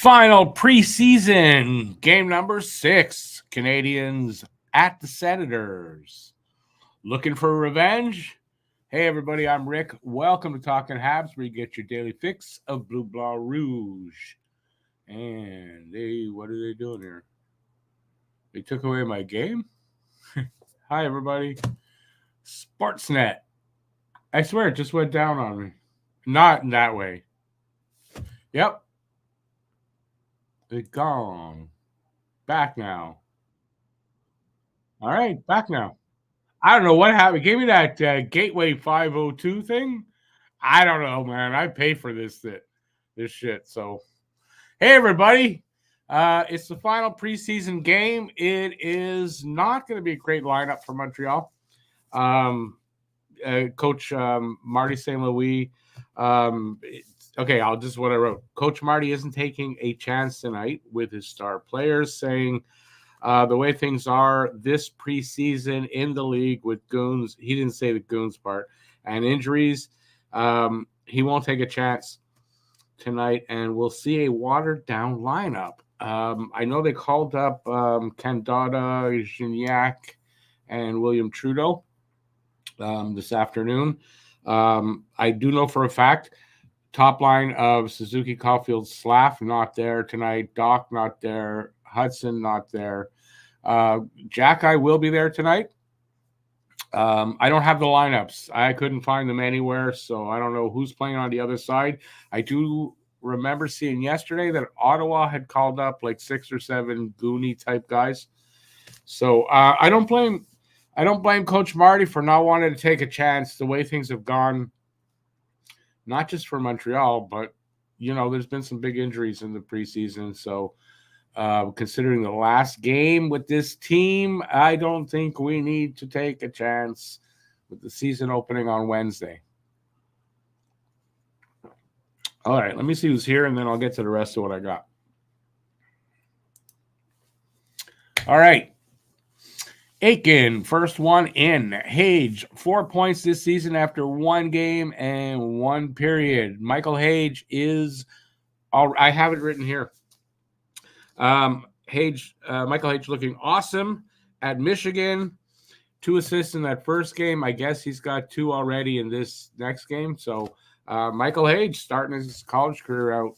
Final preseason game number 6. Canadiens at the Senators. Looking for revenge? Hey, everybody, I'm Rick. Welcome to Talking Habs, where you get your daily fix of Bleu Blanc Rouge. And what are they doing here? They took away my game? Hi, everybody. Sportsnet. I swear, it just went down on me. Not in that way. Yep. It's gone. Back now. All right, back now. I don't know what happened. Gave me that Gateway 502 thing. I don't know, man. I pay for this shit. So, hey, everybody. It's the final preseason game. It is not going to be a great lineup for Montreal. Coach Marty St. Louis. Okay, this is what I wrote. Coach Marty isn't taking a chance tonight with his star players, saying the way things are this preseason in the league with goons, he didn't say the goons part, and injuries, he won't take a chance tonight, and we'll see a watered-down lineup. I know they called up Candada, Gignac, and William Trudeau this afternoon. I do know for a fact top line of Suzuki, Caulfield, Slav not there tonight. Doc not there. Hudson not there. Jack-I will be there tonight. I don't have the lineups. I couldn't find them anywhere, so I don't know who's playing on the other side. I do remember seeing yesterday that Ottawa had called up like 6 or 7 Goonie type guys. So I don't blame Coach Marty for not wanting to take a chance the way things have gone. Not just for Montreal, but, there's been some big injuries in the preseason. So considering the last game with this team, I don't think we need to take a chance with the season opening on Wednesday. All right, let me see who's here, and then I'll get to the rest of what I got. All right. Aiken, first one in. Hage, 4 points this season after 1 game and 1 period. Michael Hage is I have it written here. Michael Hage looking awesome at Michigan. 2 assists in that first game. I guess he's got 2 already in this next game. So Michael Hage starting his college career out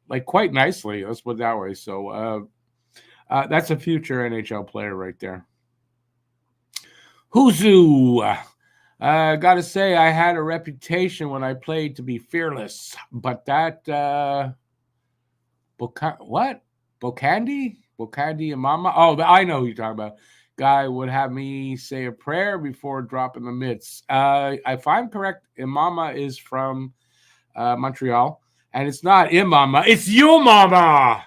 like quite nicely. Let's put it that way. So that's a future NHL player right there. Huzu. Gotta say, I had a reputation when I played to be fearless, but that Bocandi Imama? Oh, I know who you're talking about. Guy would have me say a prayer before dropping the mitts. If I'm correct, Imama is from Montreal, and it's not Imama, it's you, mama.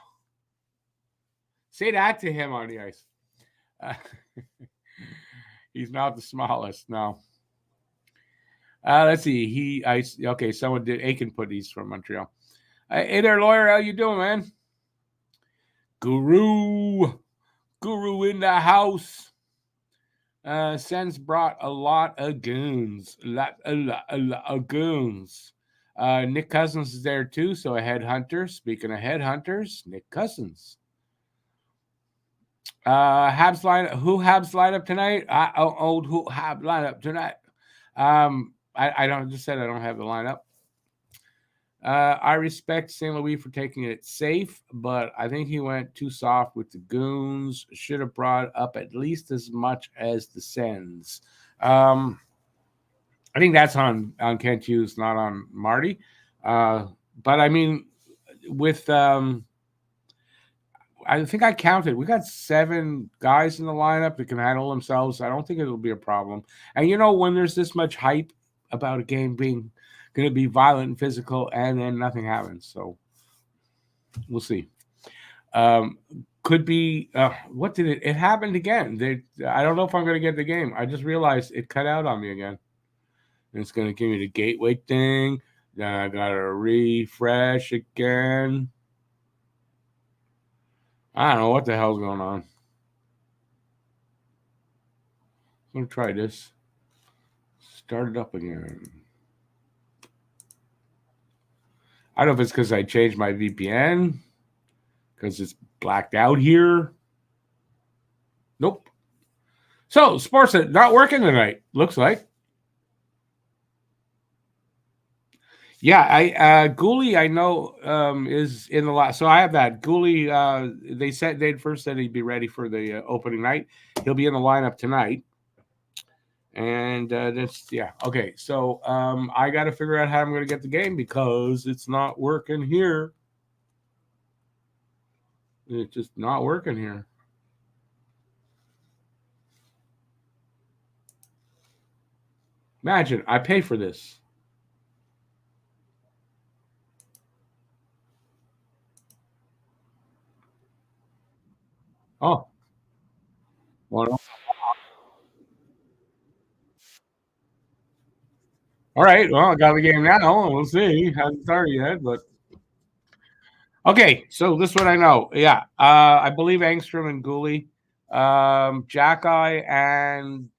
Say that to him on the ice. He's not the smallest, no. Let's see. Someone did. Aiken put these from Montreal. Hey there, lawyer. How you doing, man? Guru in the house. Sens brought a lot of goons. A lot of goons. Nick Cousins is there too, so a headhunter. Speaking of headhunters, Nick Cousins. Habs lineup. Who Habs lineup tonight? Who Habs lineup tonight? I don't just said I don't have the lineup. I respect St. Louis for taking it safe, but I think he went too soft with the goons. Should have brought up at least as much as the Sens. I think that's on Kent Hughes, not on Marty. But I mean, with I think I counted. We got 7 guys in the lineup that can handle themselves. I don't think it'll be a problem. And when there's this much hype about a game being going to be violent and physical, and then nothing happens. So we'll see. Could be. What did it? It happened again. I don't know if I'm going to get the game. I just realized it cut out on me again. And it's going to give me the gateway thing. Then I got to refresh again. I don't know what the hell's going on. I'm going to try this. Start it up again. I don't know if it's because I changed my VPN. because it's blacked out here. Nope. So sports not working tonight. Looks like. Yeah, I Gooley I know is in the last. So I have that Gooley. They first said he'd be ready for the opening night. He'll be in the lineup tonight. And that's okay. So I got to figure out how I'm going to get the game because it's not working here. It's just not working here. Imagine I pay for this. Oh, well, all right. Well, I got the game now. We'll see. Hasn't started yet, but okay. So this one I know. Yeah, I believe Angstrom and Gooley, Jackeye, and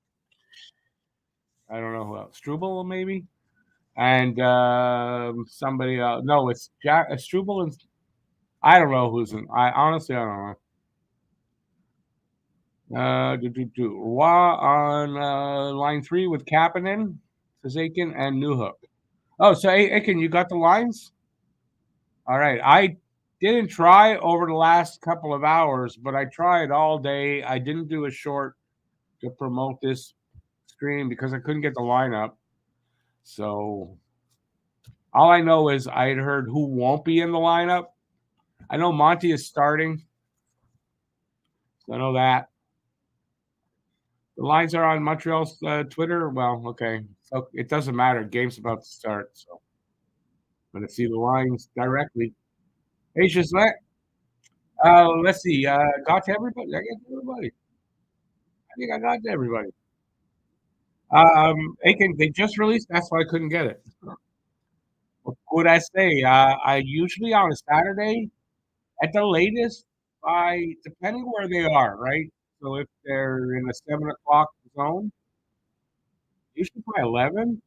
I don't know who else. Struble maybe, and somebody else. No, it's Struble and I don't know who's in. I honestly I don't know. Roy on line 3 with Kapanen, Kazakin, and Newhook. Oh, so Aiken, you got the lines? All right. I didn't try over the last couple of hours, but I tried all day. I didn't do a short to promote this stream because I couldn't get the lineup. So all I know is I had heard who won't be in the lineup. I know Monty is starting. So I know that. The lines are on Montreal's Twitter. Well, okay. So it doesn't matter. Game's about to start. So I'm going to see the lines directly. Hey, Gisette. Let's see. Got to everybody. I got to everybody. I think I got to everybody. They just released. That's why I couldn't get it. What would I say? I usually on a Saturday at the latest by depending where they are, right? So if they're in a 7 o'clock zone, usually by 11.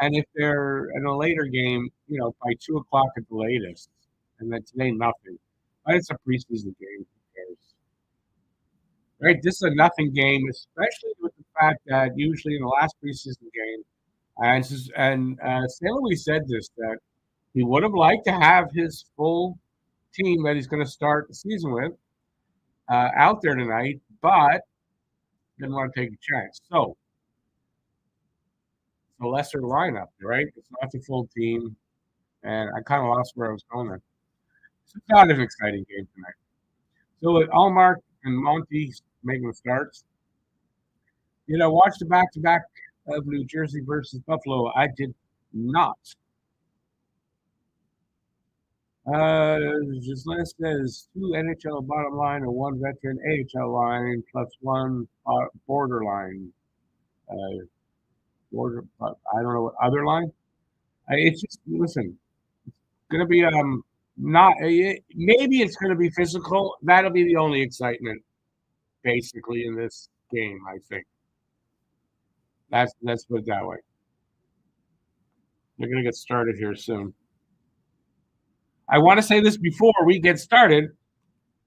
And if they're in a later game, by 2 o'clock at the latest. And then today, nothing. But it's a preseason game. Who cares? Right? This is a nothing game, especially with the fact that usually in the last preseason game, and St. Louis said this, that he would have liked to have his full team that he's going to start the season with out there tonight, but didn't want to take a chance. So, the lesser lineup, right? It's not the full team. And I kind of lost where I was going there. It's not an exciting game tonight. So with Allmark and Monty making the starts, watch the back-to-back of New Jersey versus Buffalo. I did not. Gislain says 2 NHL bottom line and 1 veteran AHL line plus 1 borderline. I don't know what other line. It's just listen. Going to be not maybe it's going to be physical. That'll be the only excitement basically in this game. I think let's put it that way. They're going to get started here soon. I want to say this before we get started.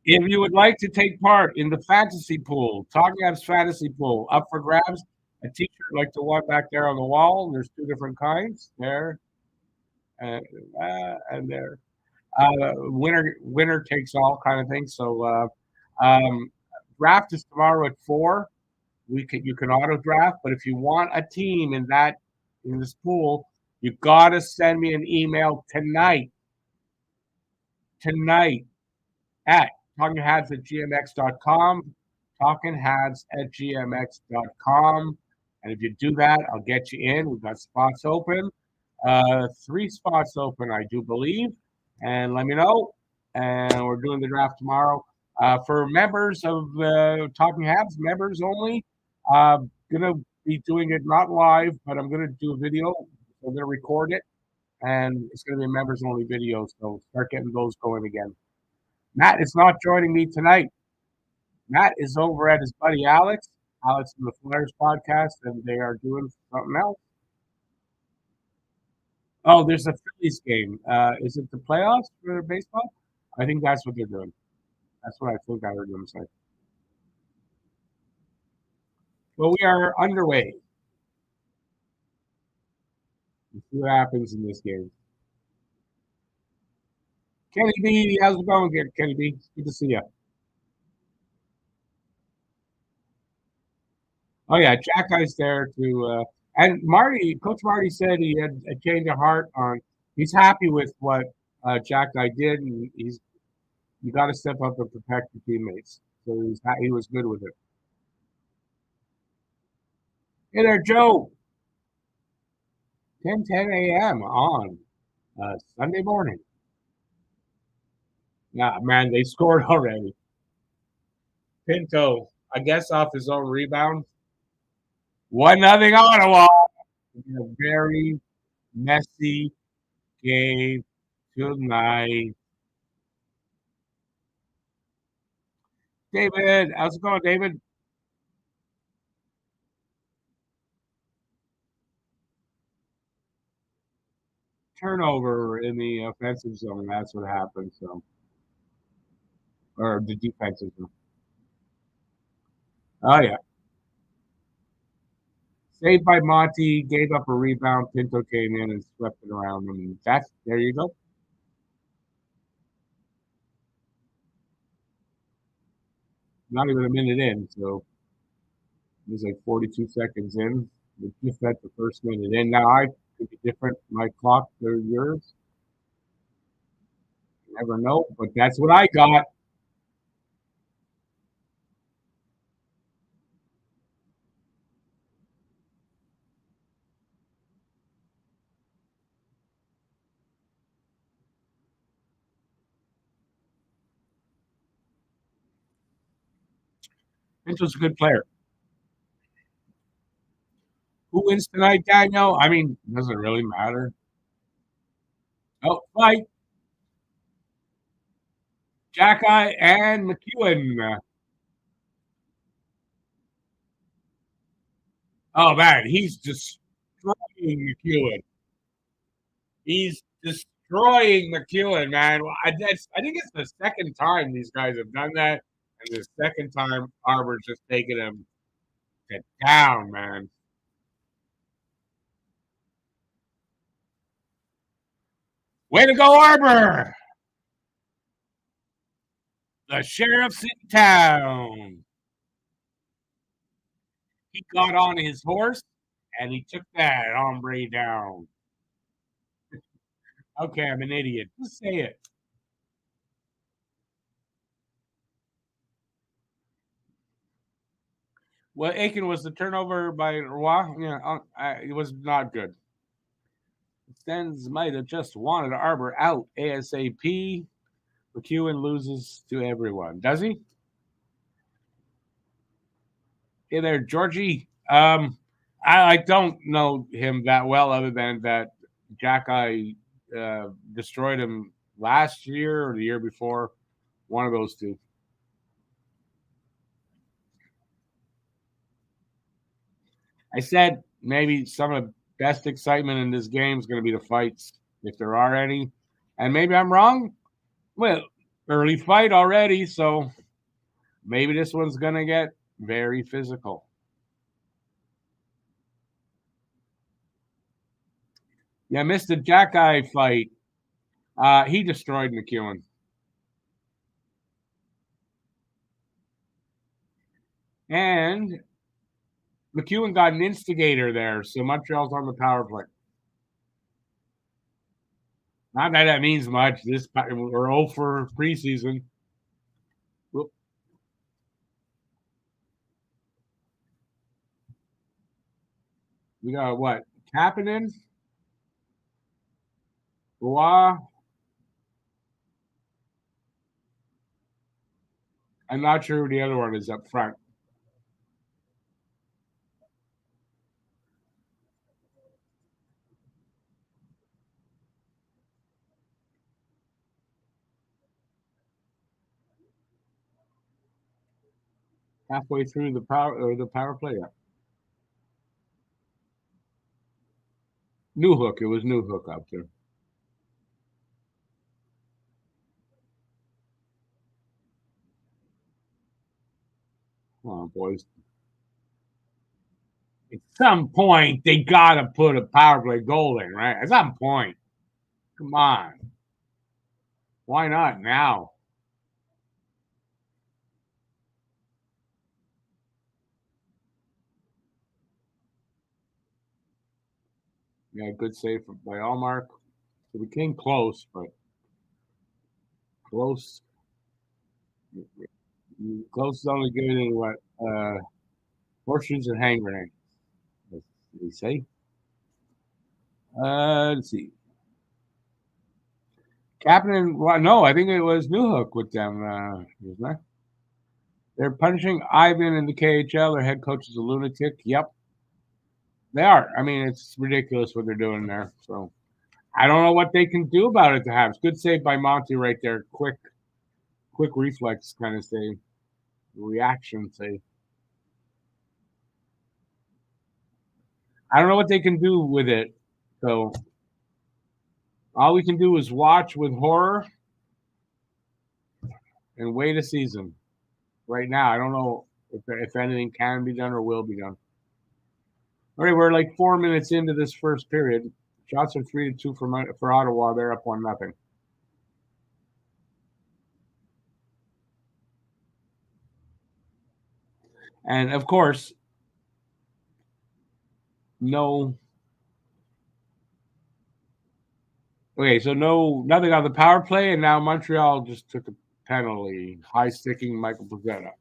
If you would like to take part in the fantasy pool, Talking Habs fantasy pool, up for grabs, a t-shirt like the one back there on the wall. There's 2 different kinds there, and there. Winner takes all kind of thing. So draft is tomorrow at 4. You can auto draft, but if you want a team in this pool, you gotta send me an email tonight at talkinghabs@gmx.com, talkinghabs@gmx.com. And if you do that, I'll get you in. We've got spots open, 3 spots open, I do believe. And let me know. And we're doing the draft tomorrow. For members of Talking Habs, members only, gonna be doing it not live, but I'm gonna do a video. I'm gonna record it, and it's gonna be a members only video. So start getting those going again. Matt is not joining me tonight. Matt is over at his buddy Alex. Alex from the Flyers podcast, and they are doing something else. Oh, there's a Phillies game. Is it the playoffs for baseball? I think that's what they're doing. That's what I think I heard them say. Well, we are underway. Let's see what happens in this game. Kenny B, how's it going, Kenny B? Good to see you. Oh yeah, Jack Guy's there to, and Coach Marty said he had a change of heart on. He's happy with what Jack Guy did, and you got to step up and protect your teammates. So he was good with it. Hey there, Joe. 10 a.m. on Sunday morning. Yeah, man, they scored already. Pinto, I guess off his own rebound. 1-0 Ottawa. A very messy game tonight. David, how's it going, David? Turnover in the offensive zone. That's what happened. So, or the defensive zone. Oh yeah, saved by Monty. Gave up a rebound. Pinto came in and swept it around. And that's there you go. Not even a minute in. So it was like 42 seconds in. We just at the first minute in. Now I could be different. My clock or yours. You never know. But that's what I got. Pinto's a good player. Who wins tonight, Daniel? I mean, does it really matter? Oh, fight. Jackeye and McEwen. Oh man, he's destroying McEwen. He's destroying McEwen, man. I think it's the second time these guys have done that, and the second time Arbor's just taking him to down, man. Way to go, Arbor! The sheriff's in town. He got on his horse and he took that hombre down. Okay, I'm an idiot. Just say it. Well, Aiken was the turnover by Roy. Yeah, it was not good. Stens might have just wanted Arbor out ASAP. McEwen loses to everyone. Does he? Hey there, Georgie. I don't know him that well, other than that Jack I destroyed him last year or the year before. One of those two. I said maybe some of the best excitement in this game is going to be the fights, if there are any. And maybe I'm wrong. Well, early fight already, so maybe this one's going to get very physical. Yeah, missed the Jack Eye fight. He destroyed McEwen. And McEwen got an instigator there, so Montreal's on the power play. Not that that means much. We're 0 for preseason. Whoop. We got what? Kapanen, Roy. I'm not sure who the other one is up front. Halfway through the power play. Yeah. New Hook. It was New Hook up there. Come on, boys. At some point, they got to put a power play goal in, right? At some point. Come on. Why not now? Yeah, good save by Allmark. So we came close, but close. Close is only good in what? Horseshoes and hand grenades. As they say. Let's see. Captain, well, no, I think it was Newhook with them, isn't there? They're punishing Ivan in the KHL. Their head coach is a lunatic. Yep, they are. I mean, it's ridiculous what they're doing there. So I don't know what they can do about it. To have good save by Monty right there. Quick reflex kind of save, reaction save. I don't know what they can do with it. So all we can do is watch with horror and wait a season. Right now, I don't know if anything can be done or will be done. All right, we're like 4 minutes into this first period. Shots are 3-2 for Ottawa. They're up 1-0. And of course, no. Okay, so nothing on the power play, and now Montreal just took a penalty, high sticking Michael Pezzetta.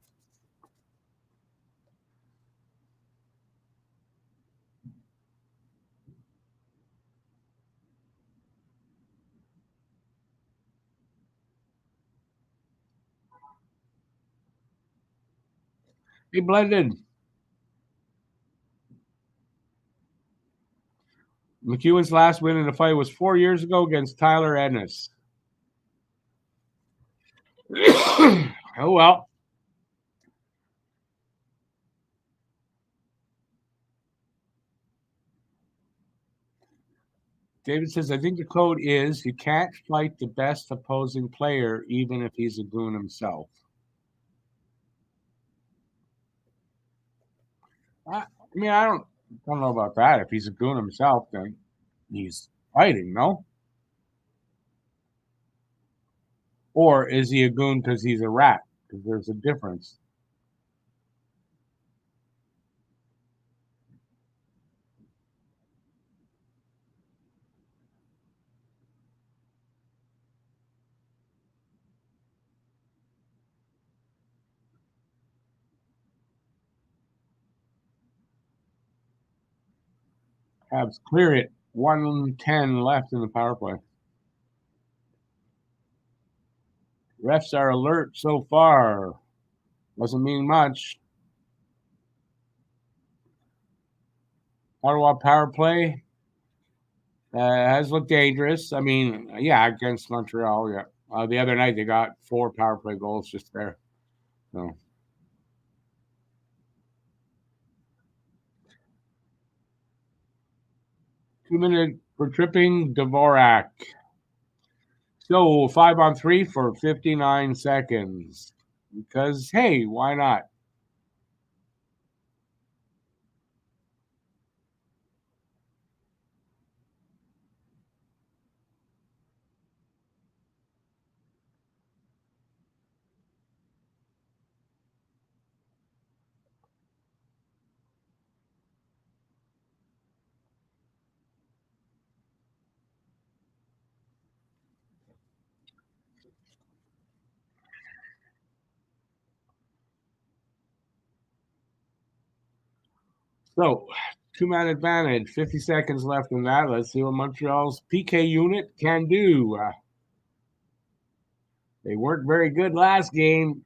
He blended. McEwen's last win in the fight was 4 years ago against Tyler Ennis. Oh well. David says, I think the code is you can't fight the best opposing player, even if he's a goon himself. I mean, I don't know about that. If he's a goon himself, then he's fighting, no? Or is he a goon because he's a rat? Because there's a difference. Habs clear it. 1:10 left in the power play. Refs are alert so far. Doesn't mean much. Ottawa power play has looked dangerous. I mean, yeah, against Montreal. Yeah. The other night they got 4 power play goals just there. So 2 minute for tripping Dvorak. So 5-on-3 for 59 seconds. Because hey, why not? 2-man advantage, 50 seconds left in that. Let's see what Montreal's PK unit can do. They weren't very good last game.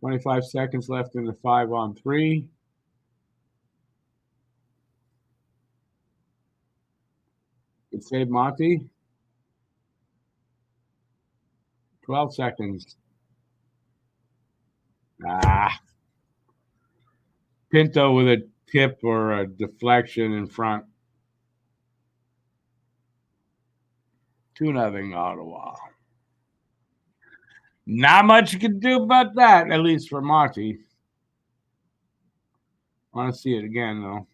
25 seconds left in the 5-on-3. Good save, Monty. 12 seconds. Ah, Pinto with a tip or a deflection in front. 2-0 Ottawa. Not much you can do about that, at least for Monty. Want to see it again, though.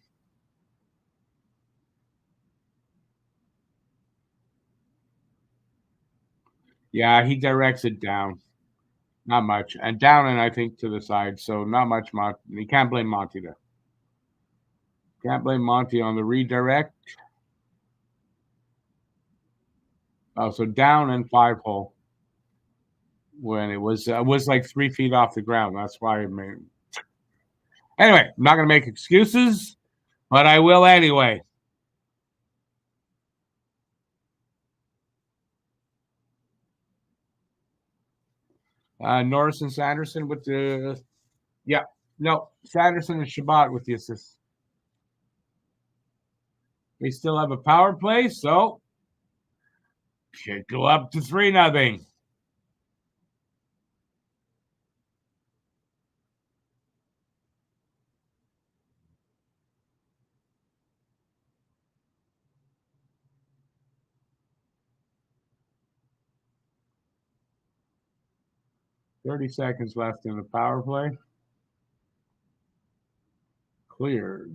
Yeah, he directs it down. Not much. And down and I think to the side. So not much. You can't blame Monty there. Can't blame Monty on the redirect. Oh, so down and 5-hole when it was like 3 feet off the ground. That's why I made. Anyway, I'm not going to make excuses, but I will anyway. Norris and Sanderson with the yeah. No, Sanderson and Shabbat with the assists. They still have a power play, so should go up to 3-0. $30 left in the power play. Cleared.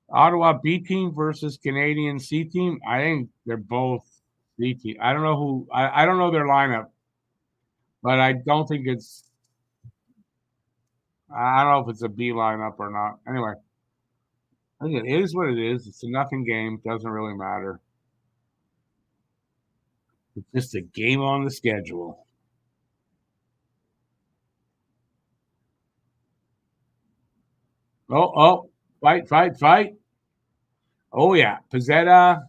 Ottawa B team versus Canadian C team. I think they're both C team. I don't know who. I don't know their lineup, but I don't think it's. I don't know if it's a B lineup or not. Anyway, I think it is what it is. It's a nothing game. Doesn't really matter. It's just a game on the schedule. Oh, fight, fight, fight. Oh yeah, Pizzetta,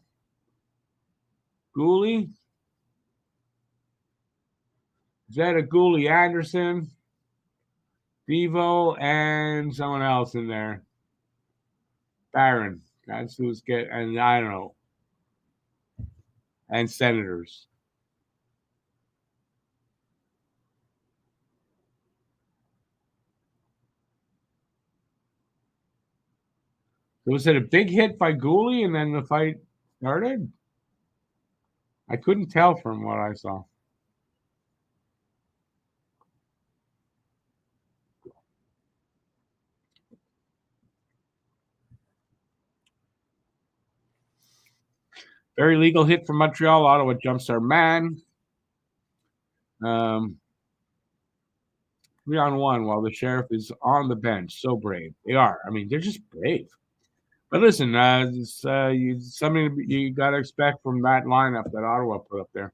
Gooley, Anderson, Devo, and someone else in there. Barron. That's who's get, and I don't know, and Senators. So was it a big hit by Gooley and then the fight started? I couldn't tell from what I saw. Very legal hit from Montreal. Ottawa jumps our man. 3-on-1 while the sheriff is on the bench. So brave. They are. I mean, they're just brave. But listen, it's something you got to expect from that lineup that Ottawa put up there.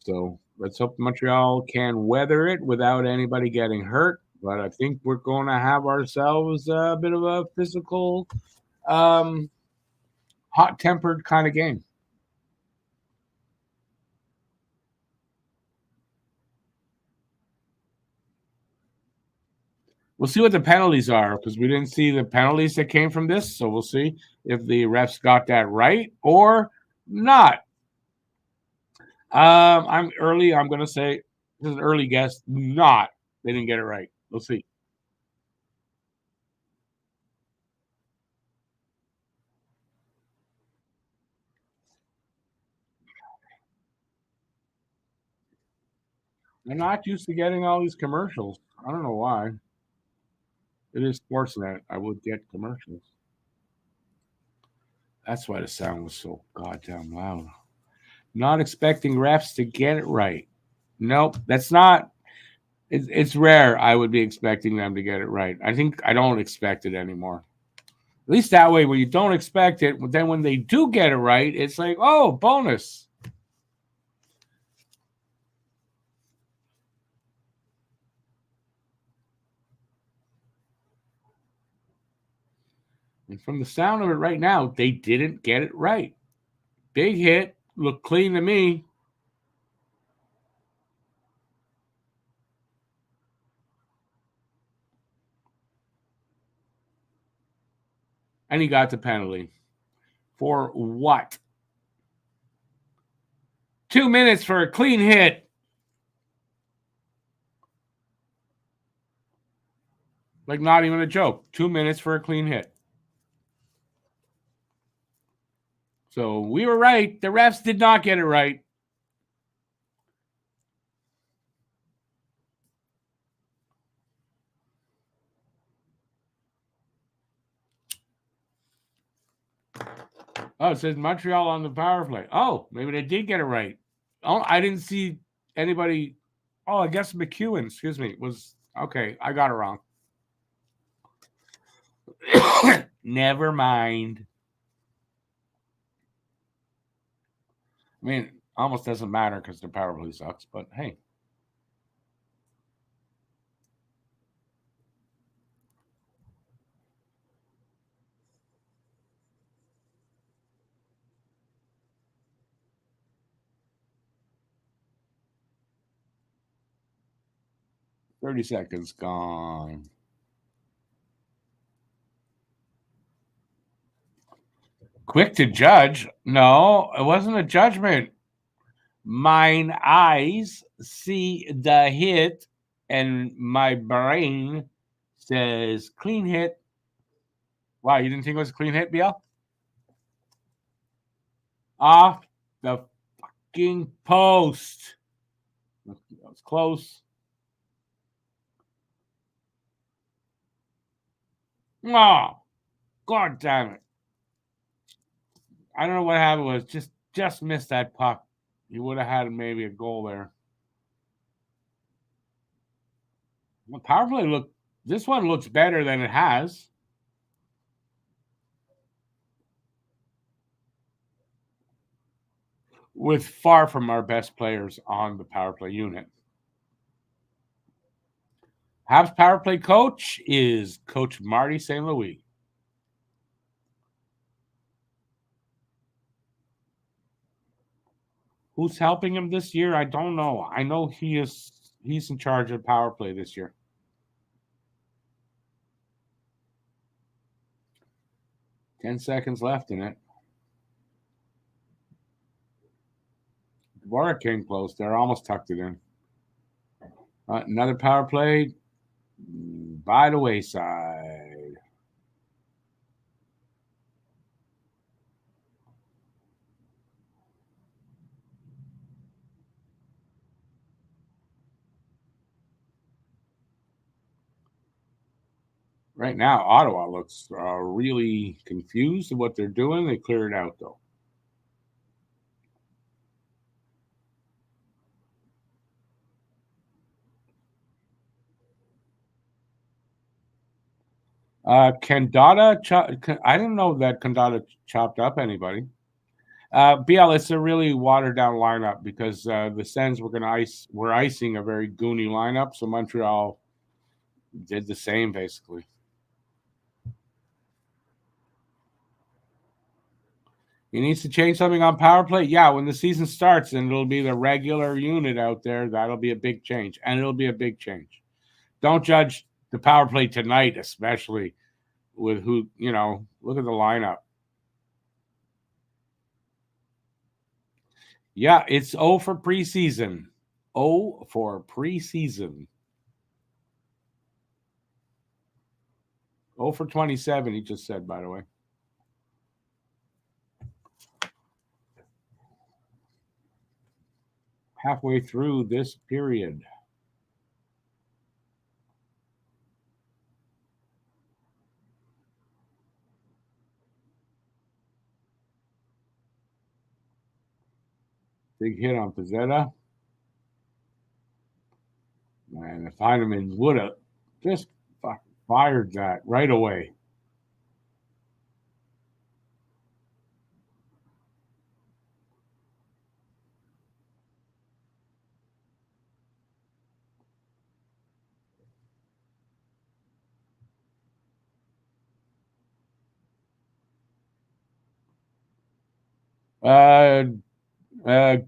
So let's hope Montreal can weather it without anybody getting hurt. But I think we're going to have ourselves a bit of a physical, hot-tempered kind of game. We'll see what the penalties are because we didn't see the penalties that came from this. So we'll see if the refs got that right or not. I'm early. I'm going to say this is an early guess. Not. They didn't get it right. We'll see. They're not used to getting all these commercials. I don't know why. It is Sportsnet. I would get commercials. That's why the sound was so goddamn loud. Not expecting refs to get it right. Nope, that's not. It's rare. I would be expecting them to get it right. I think I don't expect it anymore. At least that way, when you don't expect it, then when they do get it right, it's like, oh, bonus. And from the sound of it right now, they didn't get it right. Big hit, looked clean to me. And he got the penalty. For what? 2 minutes for a clean hit. Like, not even a joke. 2 minutes for a clean hit. So we were right. The refs did not get it right. Oh, it says Montreal on the power play. Oh, maybe they did get it right. Oh, I didn't see anybody. Oh, I guess McEwen, excuse me, was okay. I got it wrong. Never mind. I mean, almost doesn't matter because the power play sucks, but hey. $30 seconds gone. Quick to judge. No, it wasn't a judgment. Mine eyes see the hit, and my brain says clean hit. Wow, you didn't think it was a clean hit, BL? Off the fucking post. That was close. Oh, God damn it. I don't know what happened. Was just missed that puck. You would have had maybe a goal there. The power play this one looks better than it has. With far from our best players on the power play unit. Habs power play coach is Coach Marty St. Louis. Who's helping him this year? I don't know. I know he's in charge of power play this year. 10 seconds left in it. Dvorak came close. They're almost tucked it in. Another power play by the wayside. Right now, Ottawa looks really confused at what they're doing. They cleared it out, though. Kandata, I didn't know that Kandata chopped up anybody. BL, it's a really watered down lineup because the Sens were icing a very goony lineup, so Montreal did the same basically. He needs to change something on power play. Yeah, when the season starts and it'll be the regular unit out there, that'll be a big change, and it'll be a big change. Don't judge the power play tonight, especially with who look at the lineup. Yeah, it's O for preseason. O for preseason. 0 for 27, he just said, by the way. Halfway through this period. Big hit on Pizzetta. And if Heineman would have just fired that right away.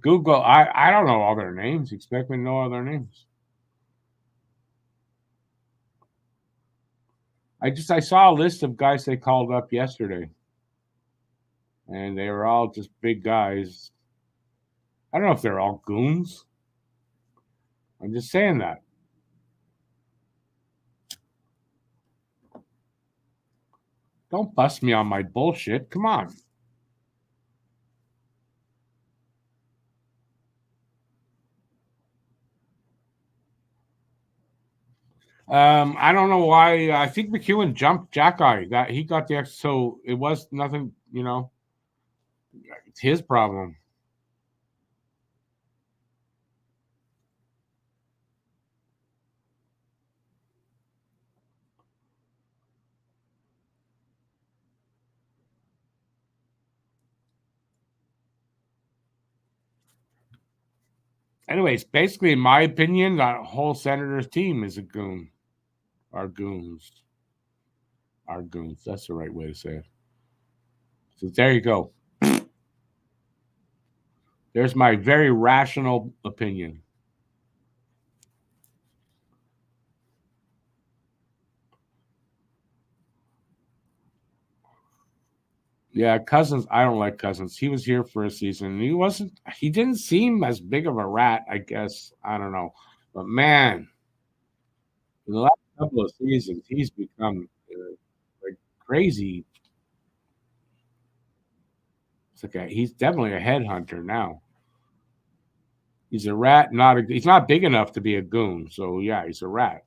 Google. I don't know all their names. Expect me to know all their names. I saw a list of guys they called up yesterday, and they were all just big guys. I don't know if they're all goons. I'm just saying that. Don't bust me on my bullshit. Come on. I don't know why. I think McEwen jumped Jack Eye. That he got the extra, so it was nothing. It's his problem. Anyways, basically, in my opinion, that whole Senators team is a goon. Are goons. Are goons. That's the right way to say it. So there you go. There's my very rational opinion. Yeah, Cousins. I don't like Cousins. He was here for a season. He wasn't. He didn't seem as big of a rat. I guess I don't know, but man, in the last couple of seasons, he's become like crazy. It's like he's definitely a headhunter now. He's a rat. He's not big enough to be a goon. So yeah, he's a rat.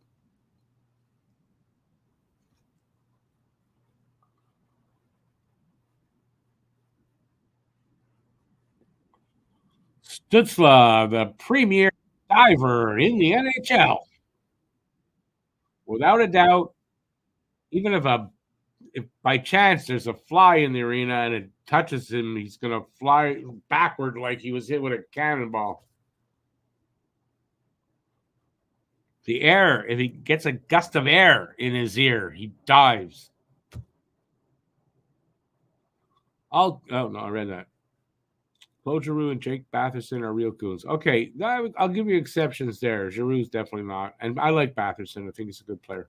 Stutzla, the premier diver in the NHL, without a doubt. Even if by chance there's a fly in the arena and it touches him, he's gonna fly backward like he was hit with a cannonball. The air, if he gets a gust of air in his ear, he dives. Oh no, I read that. Claude Giroux and Jake Batherson are real goons. Okay, I'll give you exceptions there. Giroux's definitely not, and I like Batherson. I think he's a good player,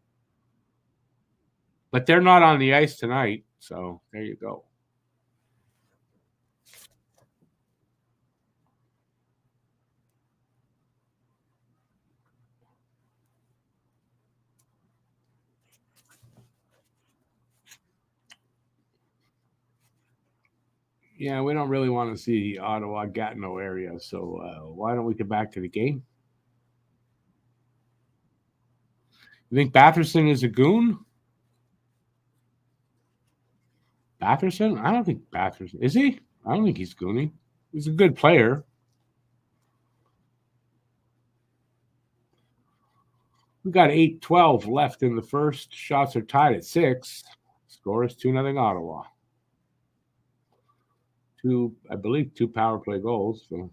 but they're not on the ice tonight. So there you go. Yeah, we don't really want to see the Ottawa Gatineau area, so why don't we get back to the game? You think Batherson is a goon? Batherson? I don't think Batherson is he. I don't think he's goony. He's a good player. We got 8-12 left in the first. Shots are tied at 6. Score is 2-0 Ottawa. I believe, two power play goals. So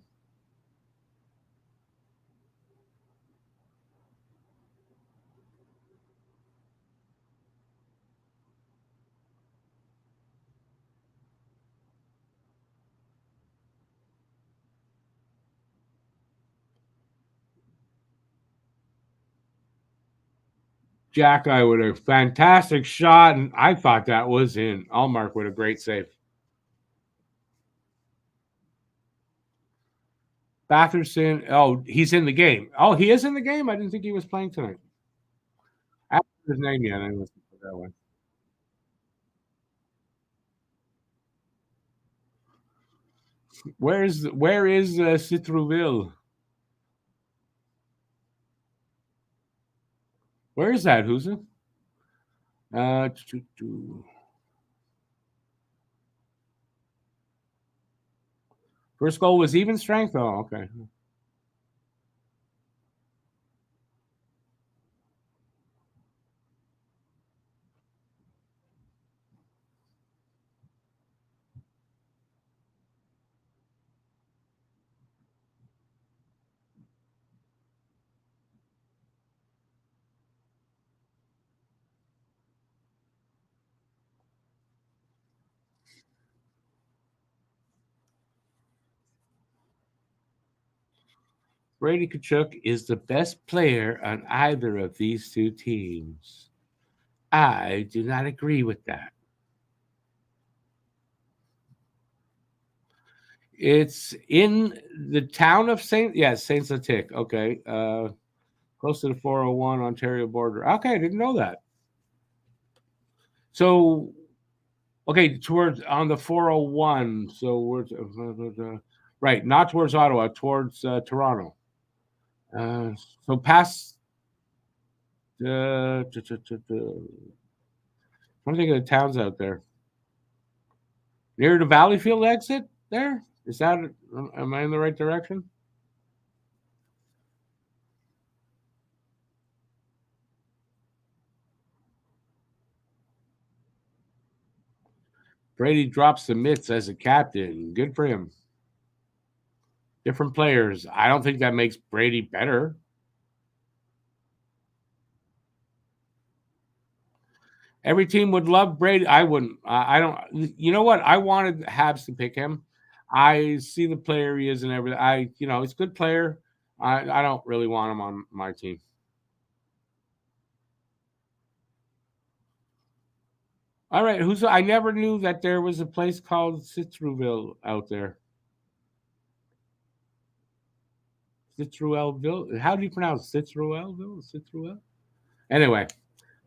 Jack, I with a fantastic shot, and I thought that was in. Allmark with a great save. Batherson, oh, he's in the game. Oh, he is in the game? I didn't think he was playing tonight. I don't know his name yet. I listened to that one. Where is Citrouville? Where is that, Who's it? Uh, First goal was even strength. Oh, okay. Brady Tkachuk is the best player on either of these two teams. I do not agree with that. It's in the town of Saint Latic. Okay. Close to the 401 Ontario border. Okay, I didn't know that. So, okay, towards on the 401. So right, not towards Ottawa, towards Toronto. Uh, so past I'm thinking of the towns out there near the Valleyfield exit. There is that. Am I in the right direction? Brady drops the mitts as a captain. Good for him. Different players. I don't think that makes Brady better. Every team would love Brady. I wouldn't. I don't. You know what? I wanted Habs to pick him. I see the player he is and everything. He's a good player. I don't really want him on my team. All right. I never knew that there was a place called Citrouville out there. Citrouville. How do you pronounce Citrouville? Citrouville. Anyway,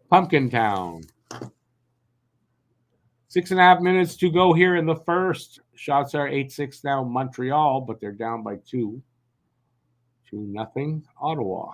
Pumpkin Town. 6.5 minutes to go here in the first. Shots are 8-6 now, Montreal, but they're down by 2-0, Ottawa.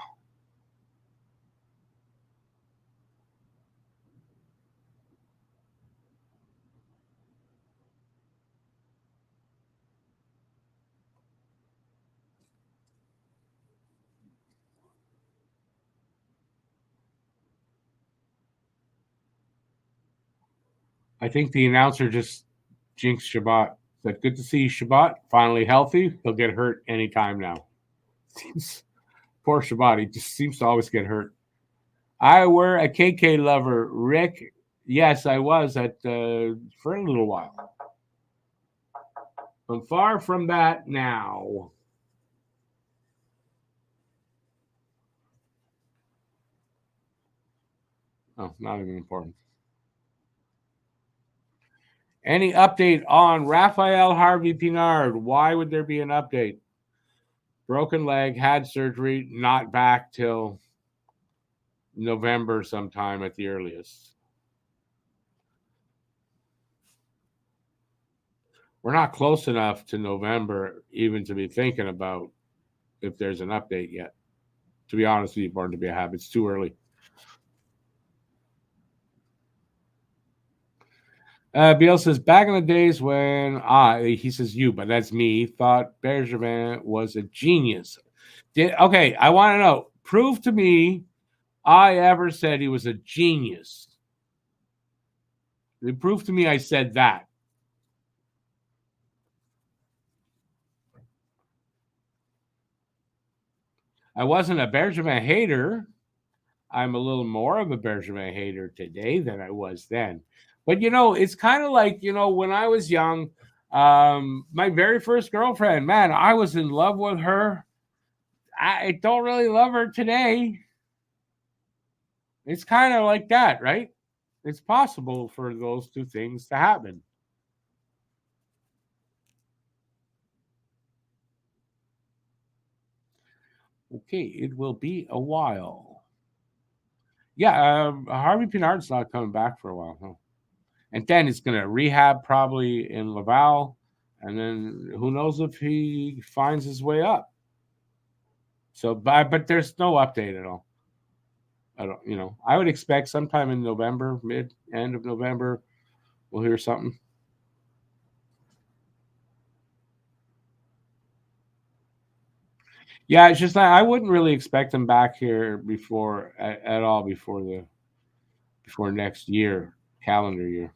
I think the announcer just jinxed Shabbat. Said, "Good to see Shabbat finally healthy. He'll get hurt anytime now." Seems poor Shabbat. He just seems to always get hurt. I were a KK lover, Rick. Yes, I was at for a little while. I'm far from that now. Oh, not even important. Any update on Raphael Harvey Pinard? Why would there be an update? Broken leg, had surgery, not back till November sometime at the earliest. We're not close enough to November even to be thinking about if there's an update yet. To be honest with you, born to be a habit. It's too early. Biel says, back in the days when he says you, but that's me, thought Bergevin was a genius. Okay, I want to know, prove to me I ever said he was a genius. Prove to me I said that. I wasn't a Bergevin hater. I'm a little more of a Bergevin hater today than I was then. But, it's kind of like, when I was young, my very first girlfriend, man, I was in love with her. I don't really love her today. It's kind of like that, right? It's possible for those two things to happen. Okay, it will be a while. Yeah, Harvey Pinard's not coming back for a while, huh? And then he's going to rehab probably in Laval, and then who knows if he finds his way up. So, but there's no update at all. I don't, I would expect sometime in November, end of November, we'll hear something. Yeah, it's just I wouldn't really expect him back here before at all before next year, calendar year.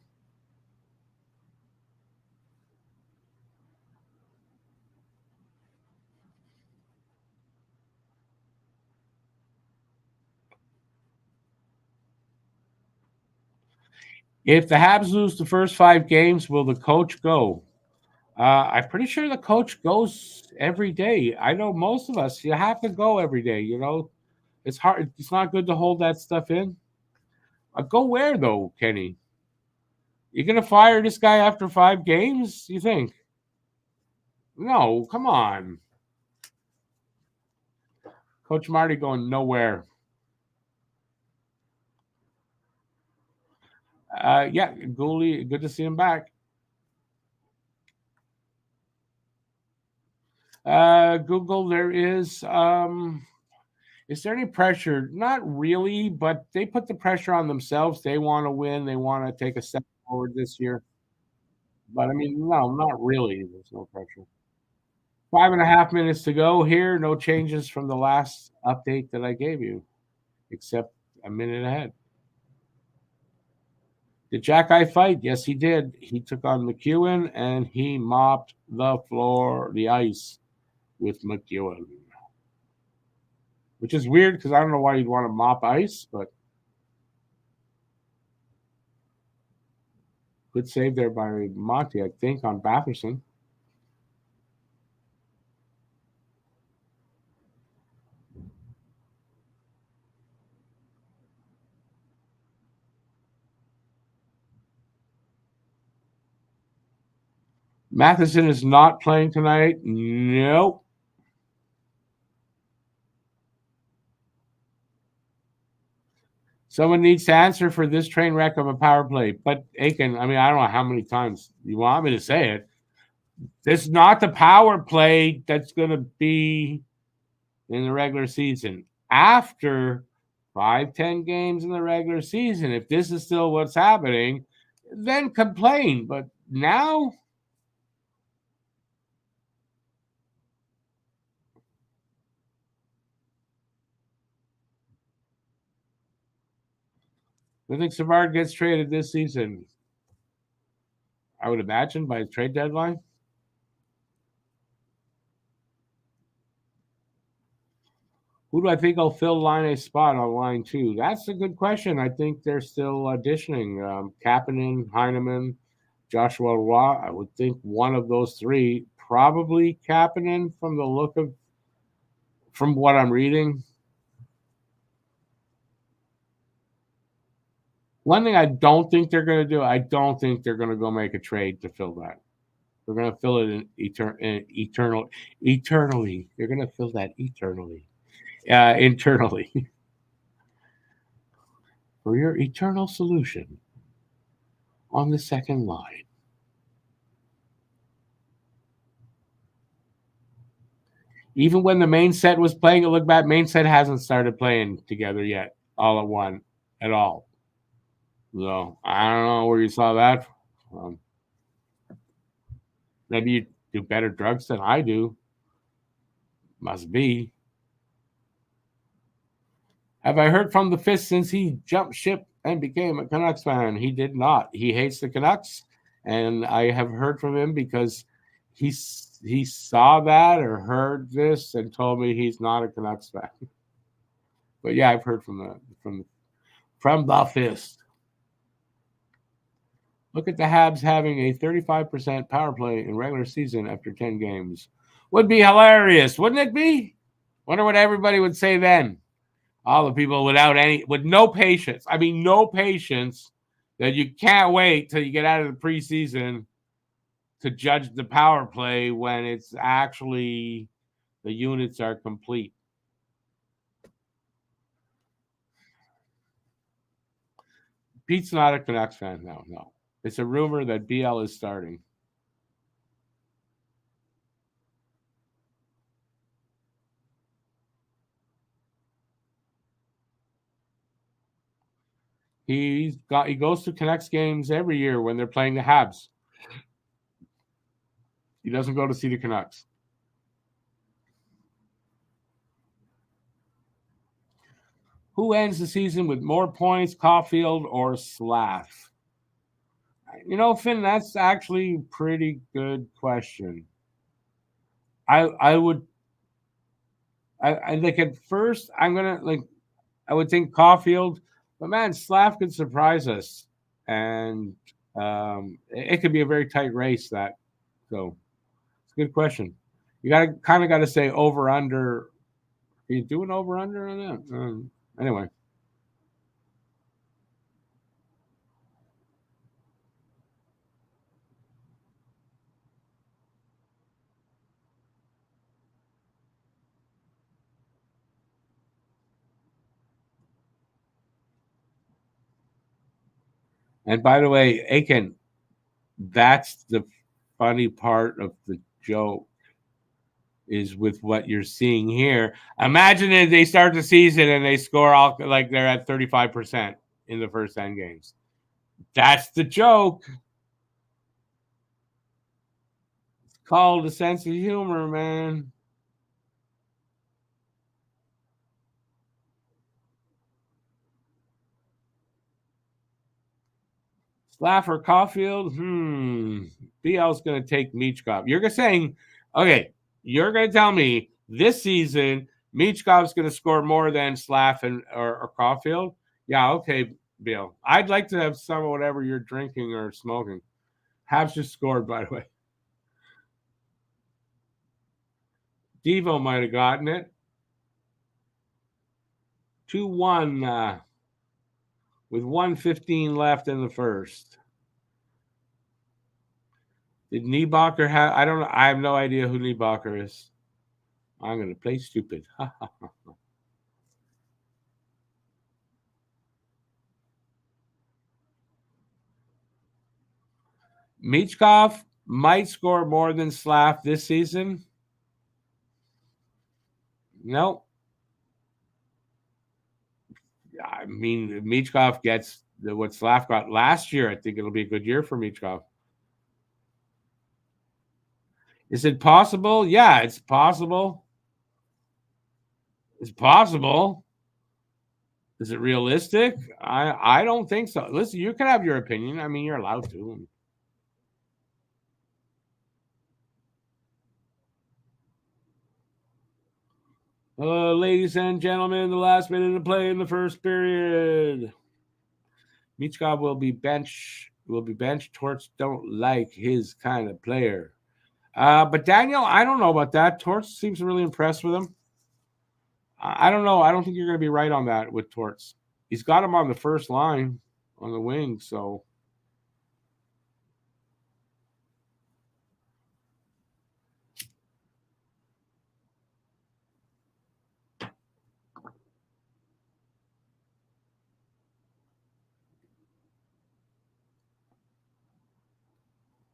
If the Habs lose the first 5 games, will the coach go? I'm pretty sure the coach goes every day. I know most of us, you have to go every day. It's hard. It's not good to hold that stuff in. Go where though, Kenny? You're gonna fire this guy after 5 games? You think? No, come on. Coach Marty going nowhere. Yeah, Gooley, good to see him back. Google, is there any pressure? Not really, but they put the pressure on themselves. They want to win. They want to take a step forward this year. But I mean, no, not really. There's no pressure. 5.5 minutes to go here. No changes from the last update that I gave you, except a minute ahead. Did Jack fight? Yes, he did. He took on McEwen and he mopped the floor, the ice with McEwen, which is weird because I don't know why you'd want to mop ice, but good save there by Monty, I think, on Batherson. Matheson is not playing tonight. Nope. Someone needs to answer for this train wreck of a power play. But Aiken, I mean, I don't know how many times you want me to say it. This is not the power play that's going to be in the regular season. After 5, 10 games in the regular season, if this is still what's happening, then complain. But now, I think Savard gets traded this season. I would imagine by the trade deadline. Who do I think will fill line a spot on line two? That's a good question. I think they're still auditioning. Kapanen, Heineman, Joshua Roy. I would think one of those three, probably Kapanen from the look of, from what I'm reading. One thing I don't think they're going to do, I don't think they're going to go make a trade to fill that. They're going to fill it in eternally. They're going to fill that eternally, internally for your eternal solution on the second line. Even when the main set was playing, it looked bad. Main set hasn't started playing together yet, all at one, at all. So I don't know where you saw that. Um, Maybe you do better drugs than I do. Must be. Have I heard from the Fist since he jumped ship and became a Canucks fan? He did not. He hates the Canucks, and I have heard from him because he saw that or heard this and told me he's not a Canucks fan. But yeah, I've heard from the Fist. Look at the Habs having a 35% power play in regular season after 10 games. Would be hilarious, wouldn't it be? Wonder what everybody would say then. All the people with no patience. I mean, no patience that you can't wait till you get out of the preseason to judge the power play when it's actually the units are complete. Pete's not a Canucks fan. No. It's a rumor that BL is starting. He goes to Canucks games every year when they're playing the Habs. He doesn't go to see the Canucks. Who ends the season with more points, Caulfield or Slav? You know, Finn, that's actually a pretty good question. I would I like at first I'm gonna like I would think Caulfield, but man, Slav could surprise us, and it could be a very tight race. That so it's a good question. You got to say over under. Are you doing over under on that? Anyway, And by the way, Aiken, that's the funny part of the joke is with what you're seeing here. Imagine if they start the season and they score all like they're at 35% in the first 10 games. That's the joke. It's called a sense of humor, man. Slav or Caulfield? BL's going to take Michkov. You're saying, okay, you're going to tell me this season Michkov's going to score more than Slav or Caulfield? Yeah, okay, Bill. I'd like to have some of whatever you're drinking or smoking. Habs just scored, by the way. Devo might have gotten it. 2-1 with 1:15 left in the first. Did Niebacher have? I don't know. I have no idea who Niebacher is. I'm going to play stupid. Michkov might score more than Slav this season. No. I mean, Michkov gets what Slav got last year. I think it'll be a good year for Michkov. Is it possible? Yeah, it's possible. It's possible. Is it realistic? I don't think so. Listen, you can have your opinion. I mean, you're allowed to. Ladies and gentlemen, the last minute of play in the first period. Michkov will be benched. Torts don't like his kind of player. But Daniel, I don't know about that. Torts seems really impressed with him. I don't know. I don't think you're going to be right on that with Torts. He's got him on the first line on the wing, so.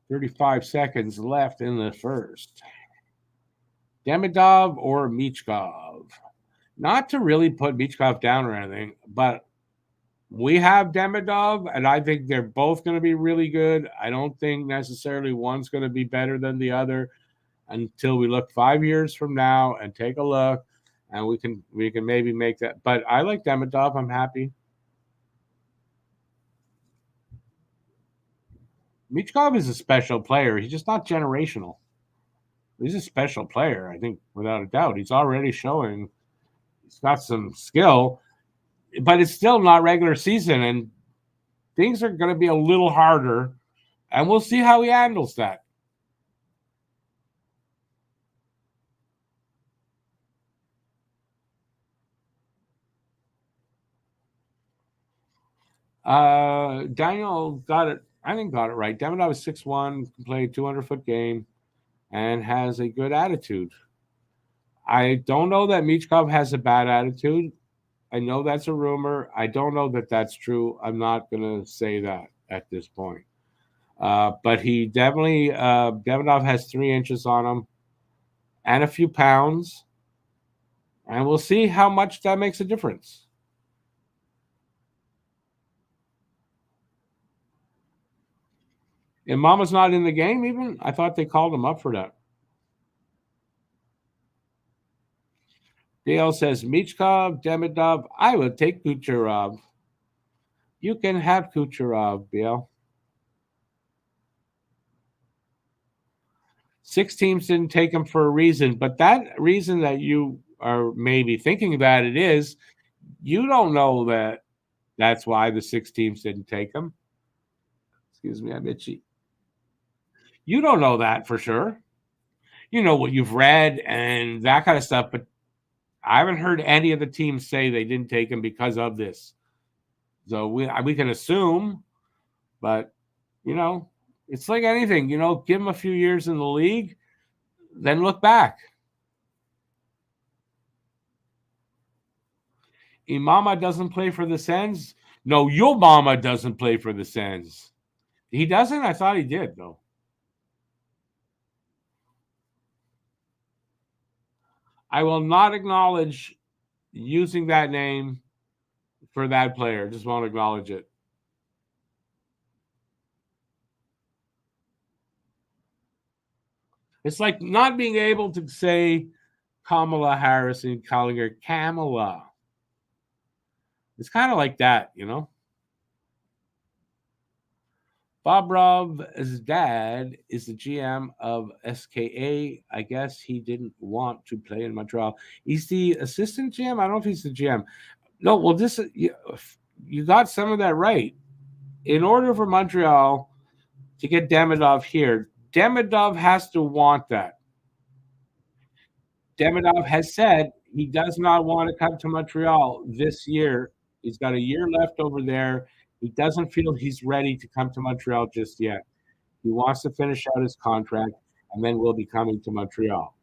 "35 seconds left in the first. Demidov or Michkov? Not to really put Michkov down or anything, but we have Demidov, and I think they're both going to be really good. I don't think necessarily one's going to be better than the other until we look 5 years from now and take a look, and we can maybe make that. But I like Demidov. I'm happy. Michkov is a special player. He's just not generational. He's a special player, I think, without a doubt. He's already showing he's got some skill, but it's still not regular season, and things are going to be a little harder, and we'll see how he handles that. Daniel got it. I think got it right. Demidov is 6'1", can play a 200-foot game, and has a good attitude. I don't know that Michkov has a bad attitude. I know that's a rumor. I don't know that that's true. I'm not going to say that at this point. But he definitely, Demidov has 3 inches on him and a few pounds. And we'll see how much that makes a difference. And Mama's not in the game even? I thought they called him up for that. Dale says, Michkov, Demidov, I will take Kucherov. You can have Kucherov, Bill. 6 teams didn't take him for a reason, but that reason that you are maybe thinking that it is, you don't know that that's why the 6 teams didn't take him. Excuse me, I'm itchy. You don't know that for sure. You know what you've read and that kind of stuff, but I haven't heard any of the teams say they didn't take him because of this. So we can assume, but it's like anything. Give him a few years in the league, then look back. Imama doesn't play for the Sens. No, your mama doesn't play for the Sens. He doesn't? I thought he did, though. I will not acknowledge using that name for that player. Just won't acknowledge it. It's like not being able to say Kamala Harris and calling her Kamala. It's kind of like that, you know? Bobrov's dad is the GM of SKA. I guess he didn't want to play in Montreal. He's the assistant GM. I don't know if he's the GM. No, well, this you got some of that right. In order for Montreal to get Demidov here, Demidov has to want that. Demidov has said he does not want to come to Montreal this year. He's got a year left over there. He doesn't feel he's ready to come to Montreal just yet. He wants to finish out his contract, and then we'll be coming to Montreal.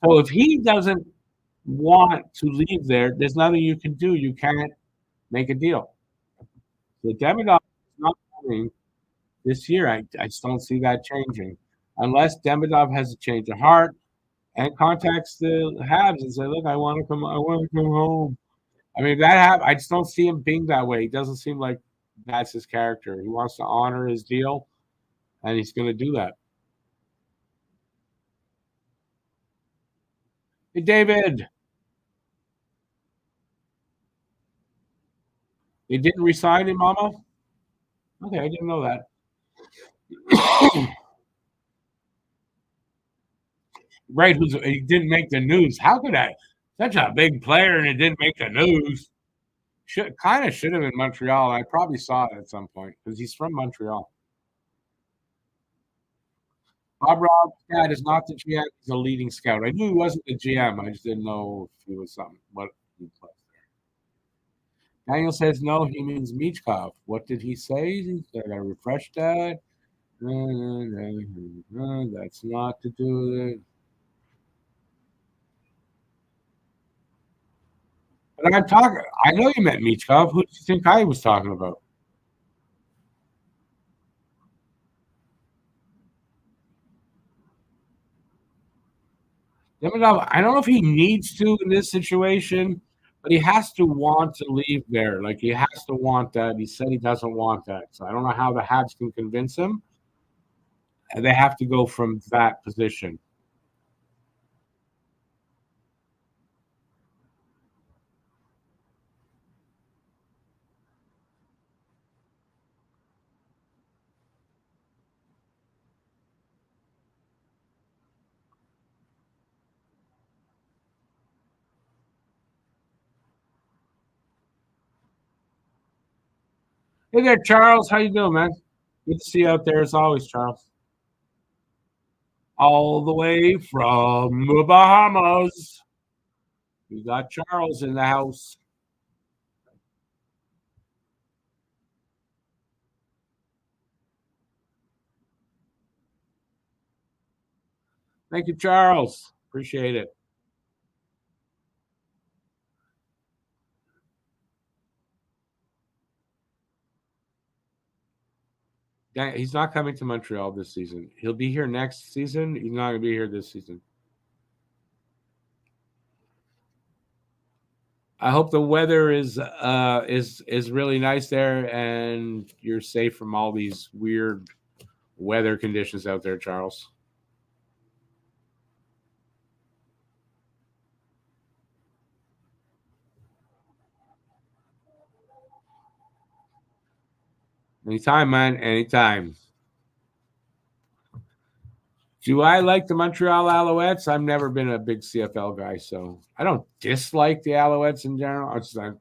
So if he doesn't want to leave there, there's nothing you can do. You can't make a deal. So Demidov is not coming this year. I just don't see that changing unless Demidov has a change of heart and contacts the Habs and say, "Look, I want to come. I want to come home." I mean, I just don't see him being that way. He doesn't seem like that's his character. He wants to honor his deal, and he's going to do that. Hey, David, they didn't resign him, Mama. Okay, I didn't know that. Right, he didn't make the news. How could I? Such a big player and it didn't make the news. Should have in Montreal. I probably saw it at some point because he's from Montreal. Bob Rob, dad is not the GM. He's a leading scout. I knew he wasn't the GM. I just didn't know if he was something. What he was there. Daniel says no. He means Michkov. What did he say? I gotta refresh that. That's not to do with it. But I'm talking. I know you meant Michkov. Who do you think I was talking about? Demidov, I don't know if he needs to in this situation, but he has to want to leave there. Like he has to want that. He said he doesn't want that. So I don't know how the Habs can convince him. And they have to go from that position. Hey there, Charles. How you doing, man? Good to see you out there as always, Charles. All the way from the Bahamas. We got Charles in the house. Thank you, Charles. Appreciate it. He's not coming to Montreal this season. He'll be here next season. He's not going to be here this season. I hope the weather is really nice there and you're safe from all these weird weather conditions out there, Charles. Anytime, man. Anytime. Do I like the Montreal Alouettes? I've never been a big CFL guy, so I don't dislike the Alouettes in general. I'm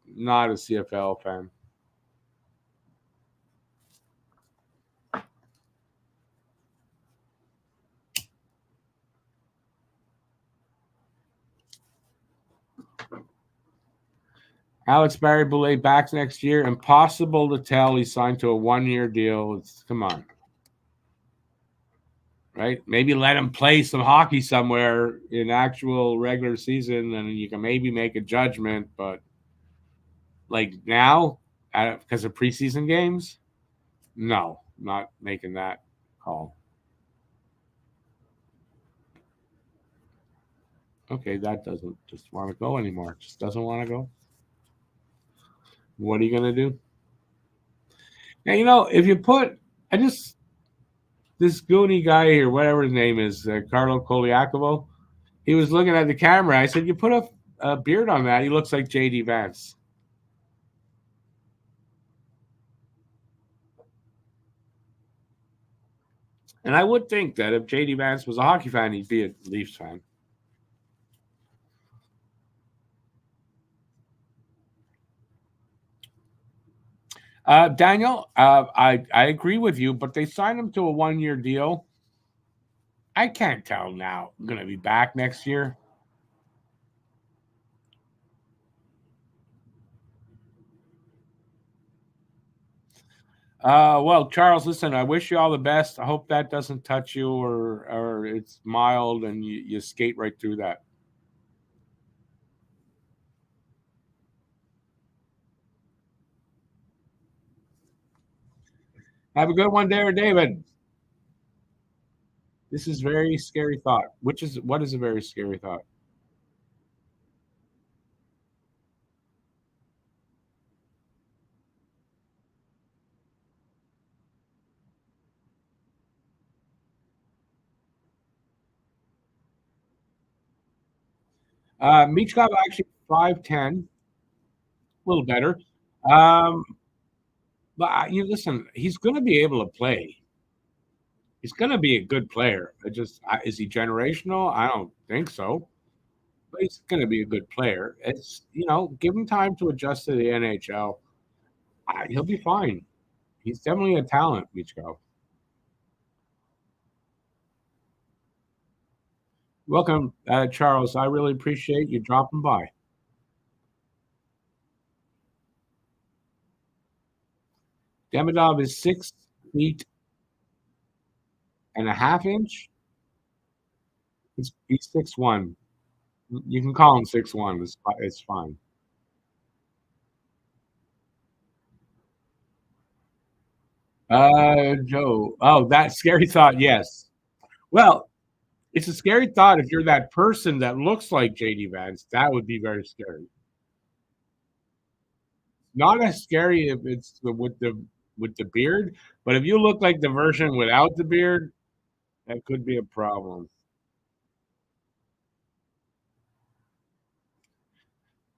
not a CFL fan. Alex Barry-Boulet back next year. Impossible to tell. He signed to a 1-year deal. Come on. Right? Maybe let him play some hockey somewhere in actual regular season, and you can maybe make a judgment. But like now because of preseason games, no, not making that call. Okay, that doesn't just want to go anymore. Just doesn't want to go. What are you gonna do? Now if you put, I just this goony guy here, whatever his name is, Carlo Koliakovo. He was looking at the camera. I said, "You put a beard on that. He looks like JD Vance." And I would think that if JD Vance was a hockey fan, he'd be a Leafs fan. Daniel, I agree with you, but they signed him to a 1-year deal. I can't tell now. I'm going to be back next year. Well, Charles, listen, I wish you all the best. I hope that doesn't touch you or it's mild and you skate right through that. Have a good one there, David. This is very scary thought. What is a very scary thought? Michkov actually 5'10", a little better. Um, but you listen, he's going to be able to play. He's going to be a good player. Is he generational? I don't think so. But he's going to be a good player. It's give him time to adjust to the NHL. He'll be fine. He's definitely a talent, Michko. Welcome, Charles. I really appreciate you dropping by. Demidov is 6 feet and a half inch. He's 6'1". You can call him 6'1". It's fine. Joe. Oh, that scary thought. Yes. Well, it's a scary thought if you're that person that looks like JD Vance. That would be very scary. Not as scary if it's with the beard, but if you look like the version without the beard, that could be a problem.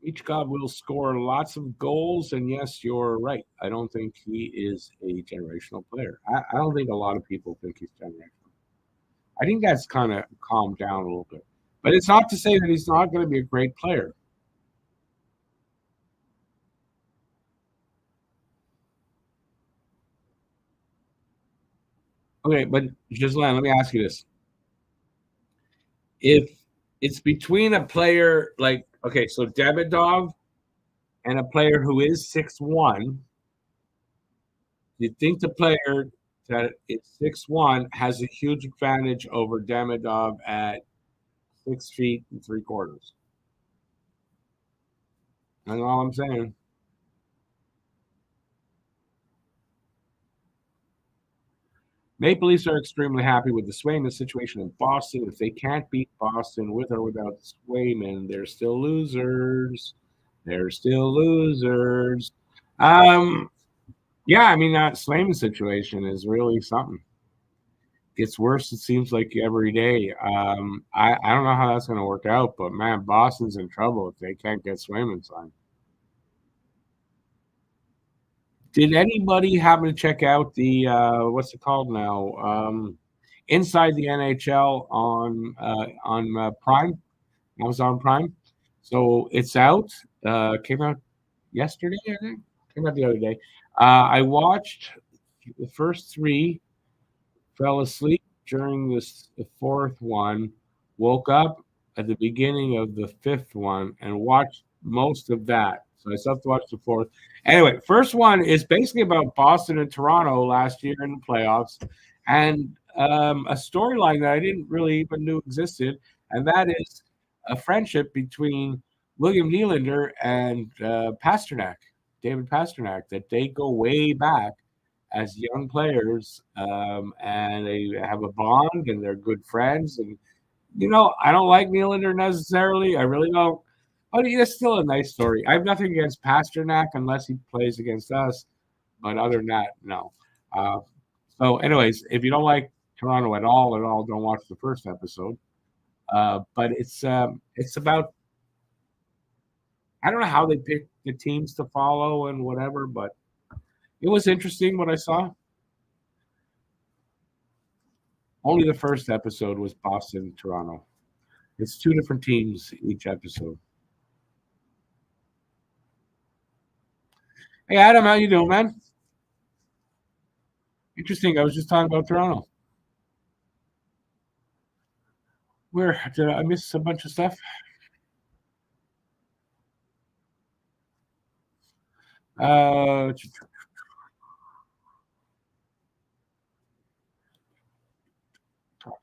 Each god will score lots of goals, and yes, you're right. I don't think he is a generational player. I don't think a lot of people think he's generational. I think that's kind of calmed down a little bit. But it's not to say that he's not going to be a great player. Okay, but Ghislaine, let me ask you this. If it's between a player like, okay, so Davidov and a player who is 6'1", you think the player that is 6'1" has a huge advantage over Davidov at 6 feet and 3/4. That's all I'm saying. Maple Leafs are extremely happy with the Swayman situation in Boston. If they can't beat Boston with or without Swayman, they're still losers. They're still losers. Um, yeah, I mean that Swayman situation is really something. Gets worse. It seems like every day. I don't know how that's going to work out, but man, Boston's in trouble if they can't get Swayman signed. Did anybody happen to check out the what's it called now? Inside the NHL on Prime, Amazon Prime. So it's out. Came out yesterday, I think. Came out the other day. I watched the first three, fell asleep during the fourth one, woke up at the beginning of the fifth one, and watched most of that. So I still have to watch the fourth. Anyway, first one is basically about Boston and Toronto last year in the playoffs, and a storyline that I didn't really even knew existed, and that is a friendship between William Nylander and Pasternak. David Pastrnak, that they go way back as young players, and they have a bond and they're good friends. And I don't like Nylander necessarily. I really don't. But it's still a nice story. I have nothing against Pastrnak unless he plays against us. But other than that, no. Uh, so, anyways, if you don't like Toronto at all, don't watch the first episode. But it's about, I don't know how they pick the teams to follow and whatever, but it was interesting what I saw. Only the first episode was Boston, Toronto. It's two different teams each episode. Hey Adam, how you doing, man? Interesting. I was just talking about Toronto. Where did I miss a bunch of stuff? Talked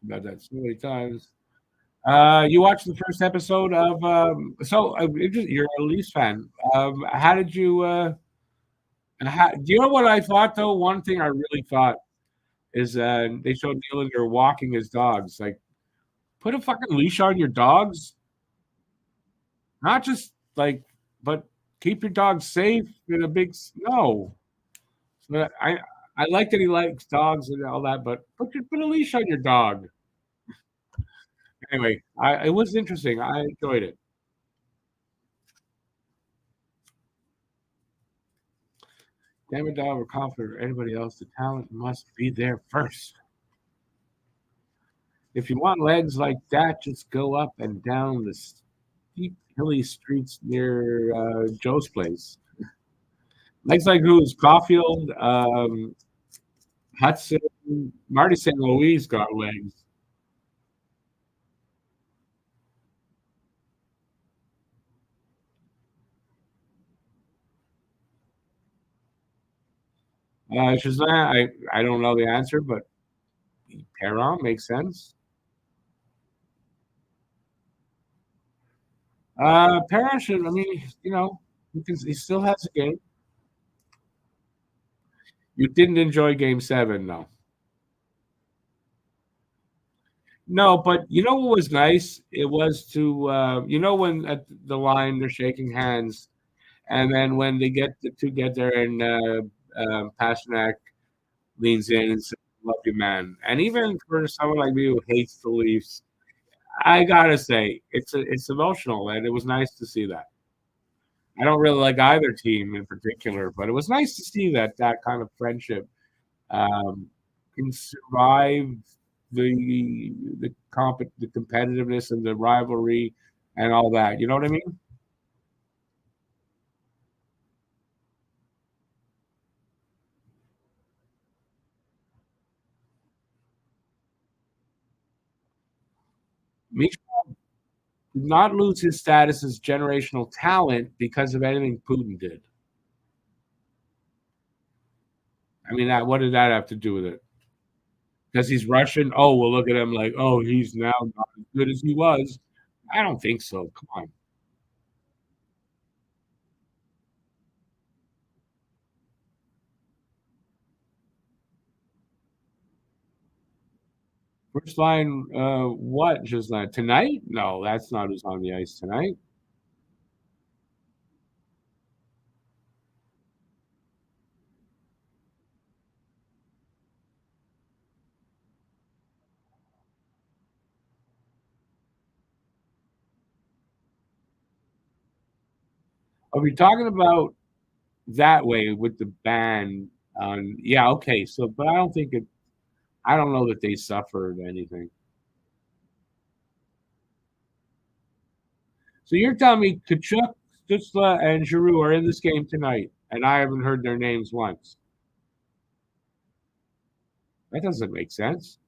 about that so many times. You watched the first episode of you're a Leafs fan. How did you? Do you know what I thought though? One thing I really thought is they showed Nylander walking his dogs. Like, put a fucking leash on your dogs, not just like, but keep your dog safe in a big no. So I like that he likes dogs and all that, but put a leash on your dog. Anyway, it was interesting. I enjoyed it. Damn it, dog, we're confident or anybody else. The talent must be there first. If you want legs like that, just go up and down the steep, hilly streets near Joe's place. Legs like who is Caulfield, Hudson, Marty St. Louis got legs. Shazam, I don't know the answer, but Perron makes sense. Perron should, I mean, he still has a game. You didn't enjoy Game 7, though. No, but you know what was nice? It was to, when at the line they're shaking hands, and then when they get the two get there and Pasternak leans in and says, "Love you, man." And even for someone like me who hates the Leafs, I gotta say it's emotional, and it was nice to see that. I don't really like either team in particular, but it was nice to see that kind of friendship um, can survive the competitiveness and the rivalry and all that. You know what I mean? Mitch did not lose his status as generational talent because of anything Putin did. I mean, what did that have to do with it? Because he's Russian. Oh, well, look at him like, oh, he's now not as good as he was. I don't think so. Come on. First line, what? Just not tonight? No, that's not who's on the ice tonight. Are we talking about that way with the band? Yeah, okay. So, but I don't think it. I don't know that they suffered anything. So you're telling me Kachuk, Stutzla, and Giroux are in this game tonight, and I haven't heard their names once. That doesn't make sense.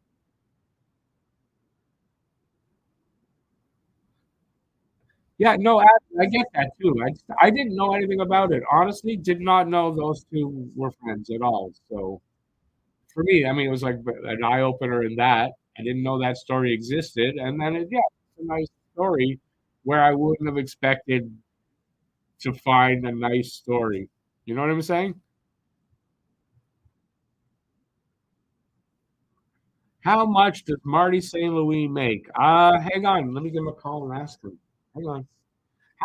Yeah, no, I get that too. I didn't know anything about it. Honestly, did not know those two were friends at all. So for me, I mean, it was like an eye opener in that. I didn't know that story existed, and then it's a nice story where I wouldn't have expected to find a nice story. You know what I'm saying? How much does Marty St. Louis make? Hang on. Let me give him a call and ask him. Hang on.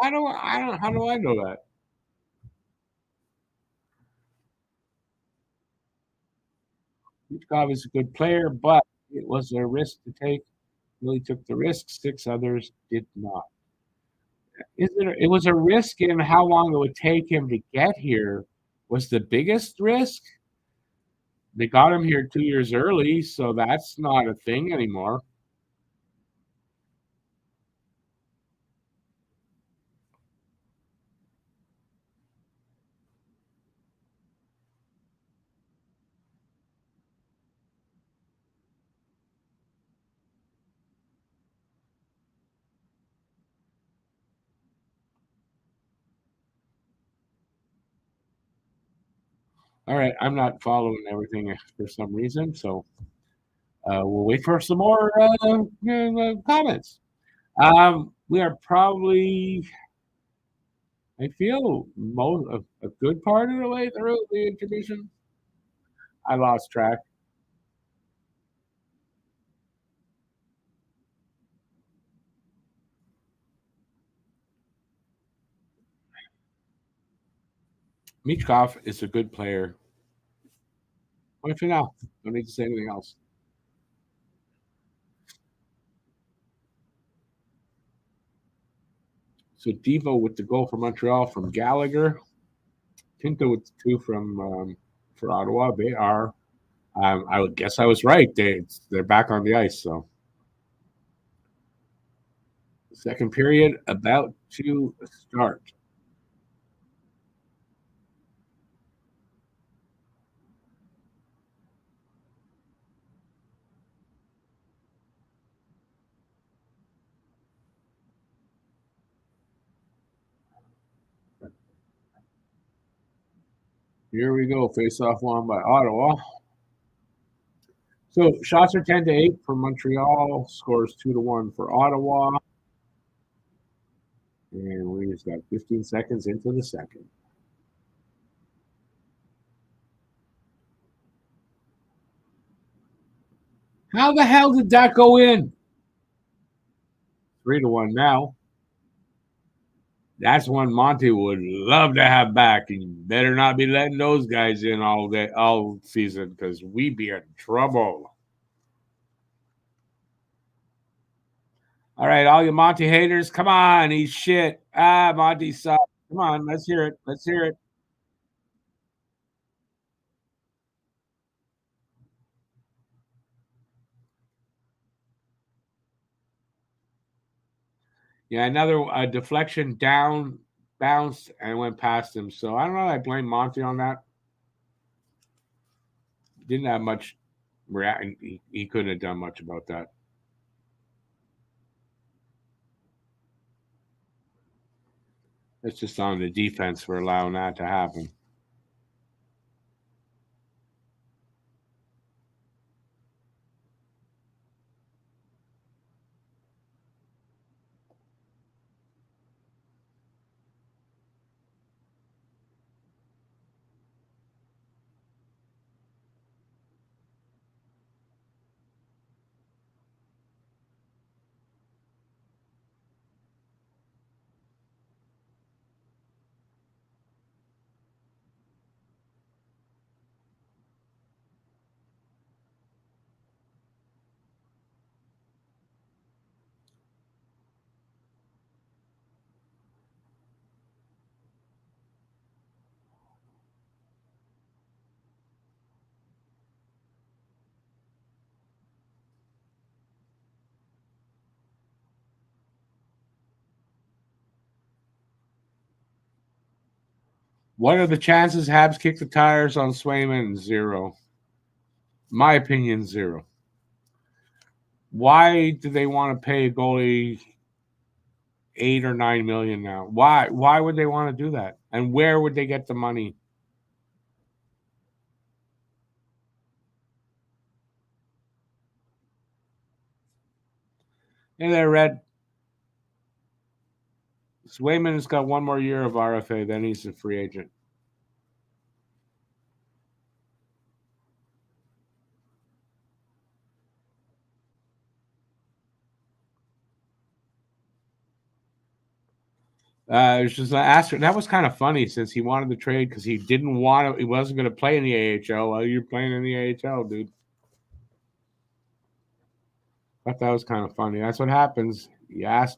How do I know that? Kuchkov is a good player, but it was a risk to take. Really took the risk. Six others did not. It was a risk in how long it would take him to get here was the biggest risk. They got him here 2 years early, so that's not a thing anymore. All right, I'm not following everything for some reason, so we'll wait for some more comments. We are probably, I feel, a good part of the way through the intermission. I lost track. Michkov is a good player. What for now? Don't need to say anything else. So Devo with the goal for Montreal from Gallagher. Tinto with the two from for Ottawa. They are. I would guess I was right. They're back on the ice. So second period about to start. Here we go. Face off won by Ottawa. So shots are 10-8 for Montreal. Scores 2-1 for Ottawa. And we just got 15 seconds into the second. How the hell did that go in? 3-1 now. That's one Monty would love to have back. And you better not be letting those guys in all day, all season, because we be in trouble. All right, all you Monty haters, come on, he's shit. Monty sucks. Come on, let's hear it. Let's hear it. Yeah, another deflection down, bounced, and went past him. So I don't know. I blame Monty on that. Didn't have much react. He couldn't have done much about that. It's just on the defense for allowing that to happen. What are the chances Habs kick the tires on Swayman? Zero. My opinion, zero. Why do they want to pay a goalie 8 or 9 million now? Why? Why would they want to do that? And where would they get the money? And I read Swayman has got one more year of RFA, then he's a free agent. It was just asked. That was kind of funny since he wanted to trade because he didn't want to. He wasn't going to play in the AHL. Well, you're playing in the AHL, dude. I thought that was kind of funny. That's what happens. You ask.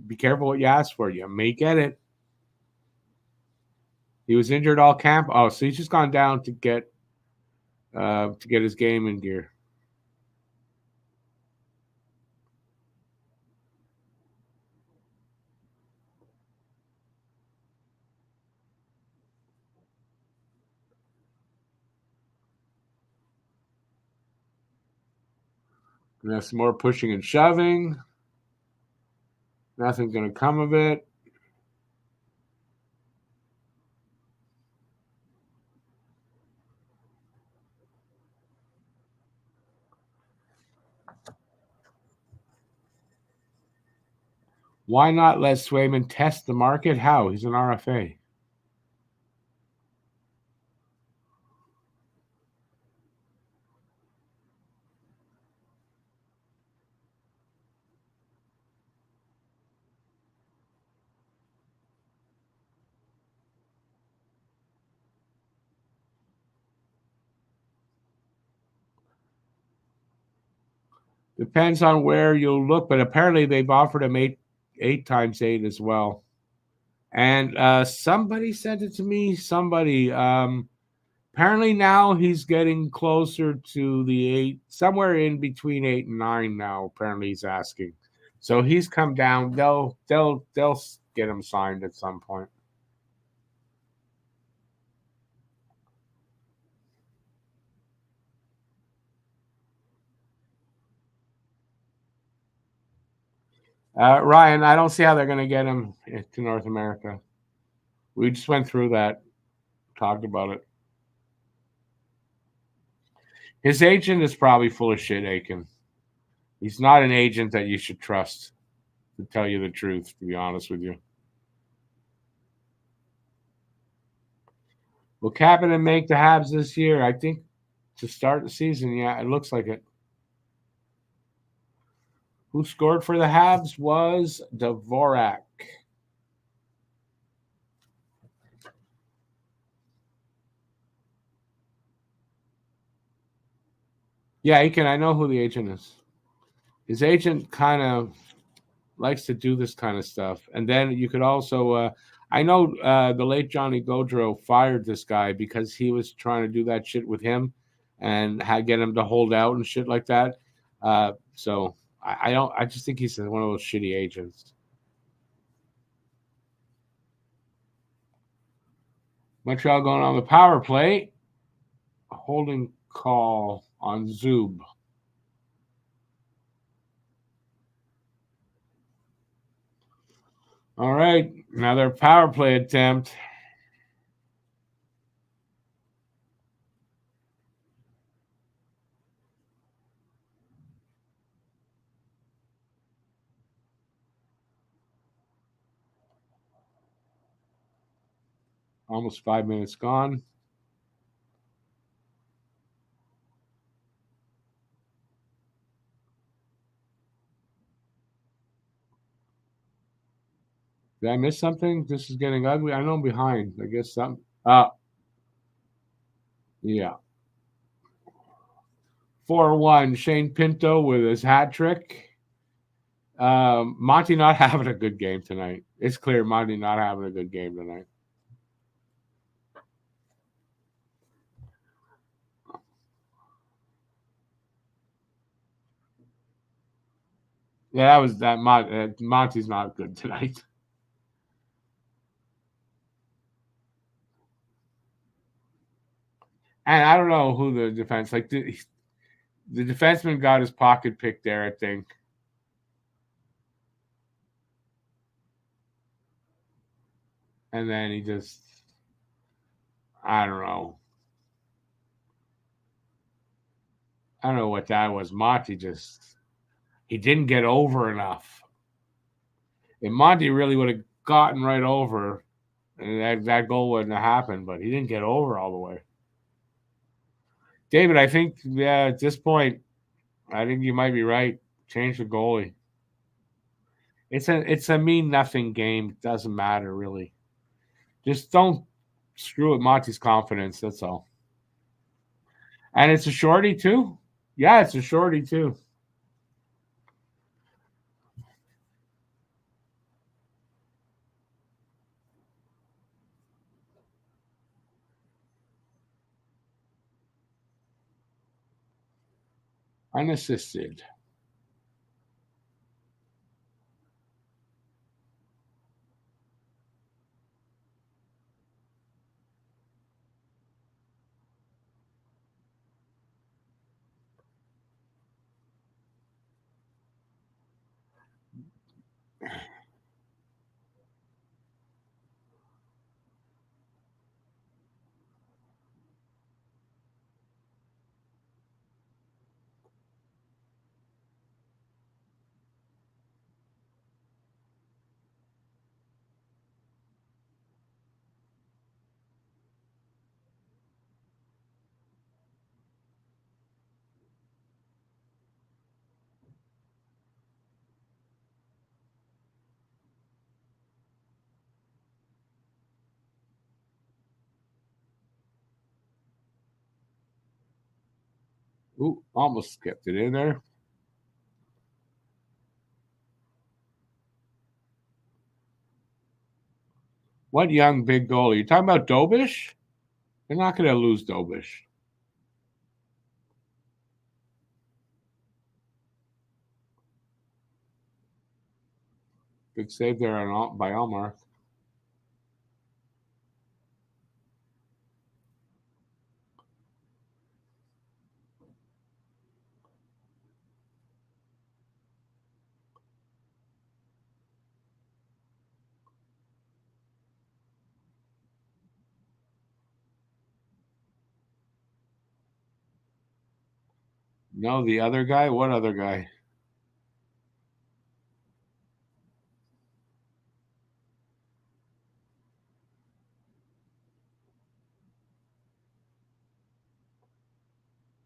Be careful what you ask for. You may get it. He was injured all camp. Oh, so he's just gone down to get his game in gear. And that's some more pushing and shoving. Nothing's going to come of it. Why not let Swayman test the market? How? He's an RFA. Depends on where you'll look, but apparently they've offered him eight times eight as well. And somebody sent it to me. Somebody apparently now he's getting closer to the eight, somewhere in between 8 and 9 now. Apparently he's asking, so he's come down. They'll get him signed at some point. Ryan, I don't see how they're going to get him to North America. We just went through that, talked about it. His agent is probably full of shit, Aiken. He's not an agent that you should trust, to tell you the truth, to be honest with you. Will Kapanen make the Habs this year? I think to start the season, yeah, it looks like it. Who scored for the Habs was Dvorak. Yeah, Aiken, I know who the agent is. His agent kind of likes to do this kind of stuff. And then you could also, I know the late Johnny Gaudreau fired this guy because he was trying to do that shit with him and had get him to hold out and shit like that. So I don't. I just think he's one of those shitty agents. Montreal going on the power play, a holding call on Zub. All right, another power play attempt. Almost 5 minutes gone. Did I miss something? This is getting ugly. I know I'm behind. I guess some. Yeah. 4-1. Shane Pinto with his hat trick. Monty not having a good game tonight. It's clear Monty not having a good game tonight. Yeah, that was that. Monty's not good tonight. And I don't know who the defense like. The defenseman got his pocket picked there, I think. And then he just, I don't know. I don't know what that was. Monty just, he didn't get over enough. If Monty really would have gotten right over, that goal wouldn't have happened, but he didn't get over all the way. David, I think, yeah, at this point, I think you might be right. Change the goalie. It's a mean nothing game. Doesn't matter really. Just don't screw with Monty's confidence. That's all. And it's a shorty too. Yeah, it's a shorty too. Unassisted. Ooh, almost kept it in there. What young big goalie? You talking about Dobish? They're not going to lose Dobish. Good save there by Almar. No, the other guy. What other guy?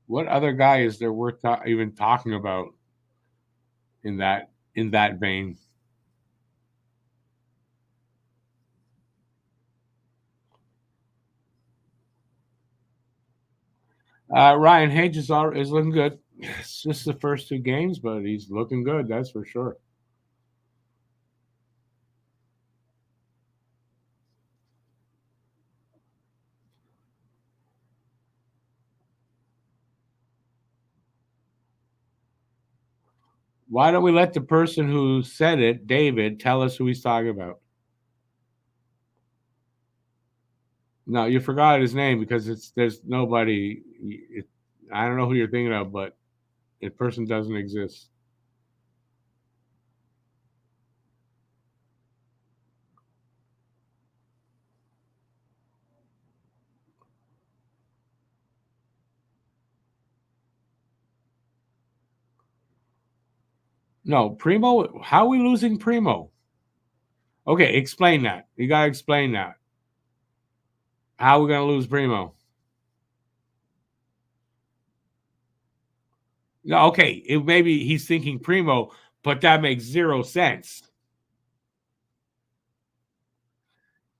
What other guy is there worth even talking about in that vein? Ryan Hage is looking good. It's just the first two games, but he's looking good. That's for sure. Why don't we let the person who said it, David, tell us who he's talking about? No, you forgot his name because there's nobody. I don't know who you're thinking of, but the person doesn't exist. No, Primo. How are we losing Primo? Okay, explain that. You gotta explain that. How are we gonna lose Primo? No, okay. Maybe he's thinking Primo, but that makes zero sense.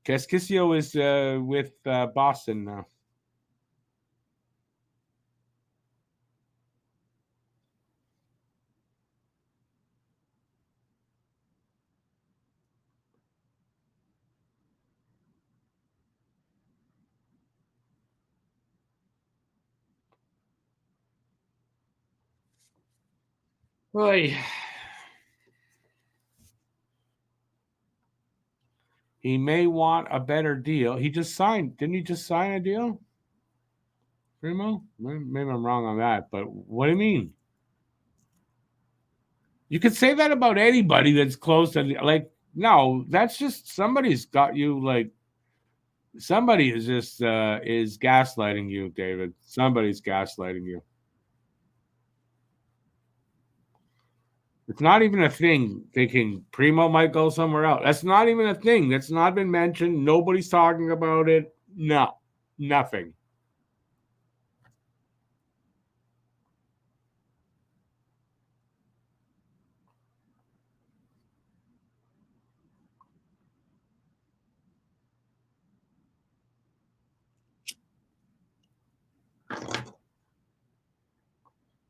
Casquisio is with Boston now. Boy, he may want a better deal. He just signed. Didn't he just sign a deal? Primo? Maybe I'm wrong on that, but what do you mean? You could say that about anybody that's close to like. No, that's just somebody's got you like. Somebody is just is gaslighting you, David. Somebody's gaslighting you. It's not even a thing thinking Primo might go somewhere else. That's not even a thing. That's not been mentioned. Nobody's talking about it. No, nothing.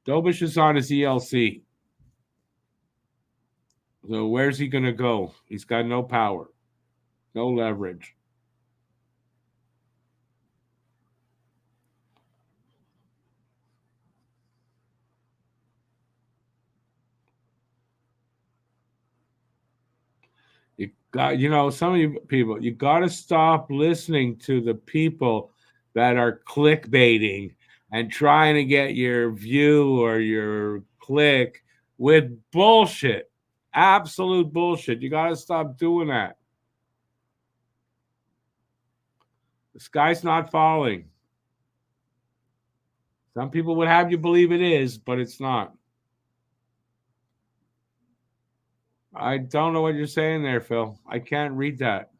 Dobish is on his ELC. So where's he going to go? He's got no power, no leverage. Some of you people, you got to stop listening to the people that are clickbaiting and trying to get your view or your click with bullshit. Absolute bullshit. You got to stop doing that. The sky's not falling. Some people would have you believe it is, but it's not. I don't know what you're saying there, Phil. I can't read that.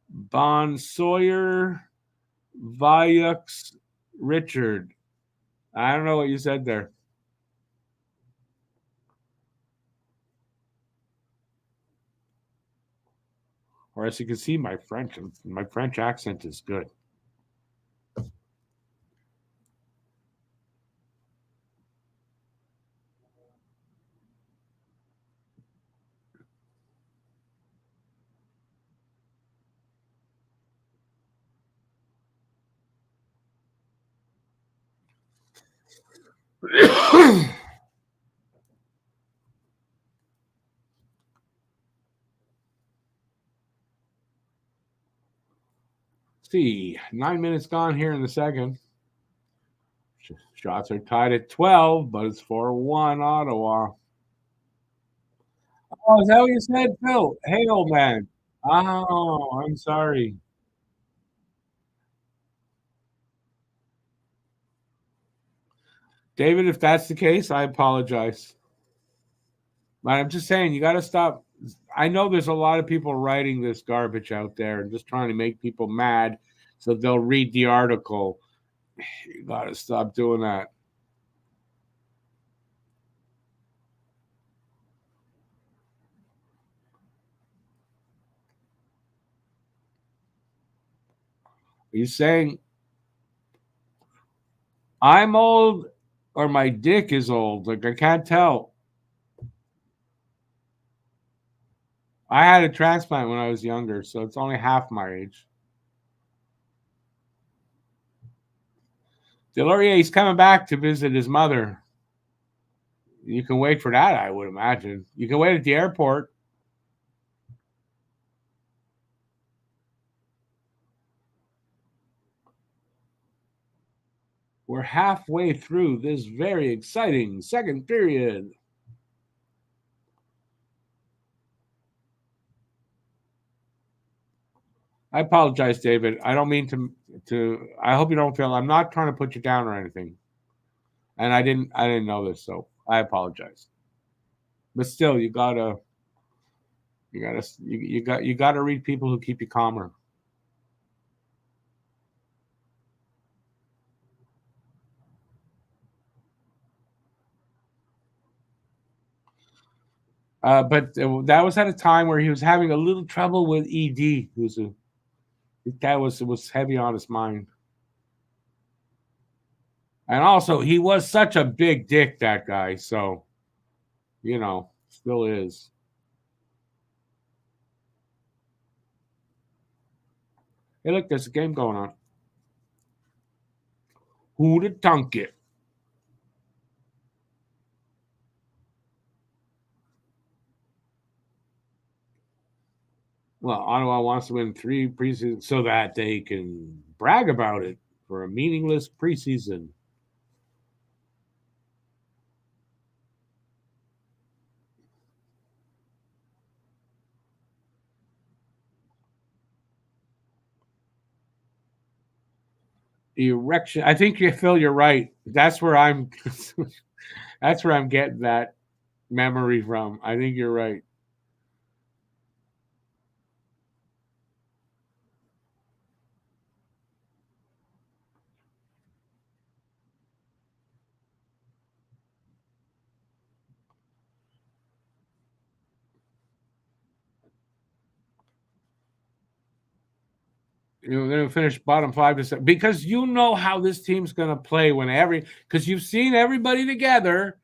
Bon Sawyer, Vayux, Richard. I don't know what you said there. Or as you can see, my French accent is good. See, 9 minutes gone here in the second. Shots are tied at 12, but it's 4-1 Ottawa. Oh, is that what you said, Phil? Hey, old man. Oh, I'm sorry. David, if that's the case, I apologize. But I'm just saying, you got to stop. I know there's a lot of people writing this garbage out there and just trying to make people mad so they'll read the article. You got to stop doing that. Are you saying I'm old or my dick is old? Like, I can't tell. I had a transplant when I was younger, so it's only half my age. Delorier, he's coming back to visit his mother. You can wait for that, I would imagine. You can wait at the airport. We're halfway through this very exciting second period. I apologize, David. I don't mean to. I hope you don't feel. I'm not trying to put you down or anything. And I didn't know this, so I apologize. But still, you gotta read people who keep you calmer. But that was at a time where he was having a little trouble with ED. That was heavy on his mind. And also, he was such a big dick, that guy. So, still is. Hey, look, there's a game going on. Who to dunk it? Well, Ottawa wants to win 3 preseason so that they can brag about it for a meaningless preseason. Erection. I think Phil, you're right. That's where I'm. That's where I'm getting that memory from. I think you're right. You're going to finish bottom 5 to 7 because you know how this team's going to play because you've seen everybody together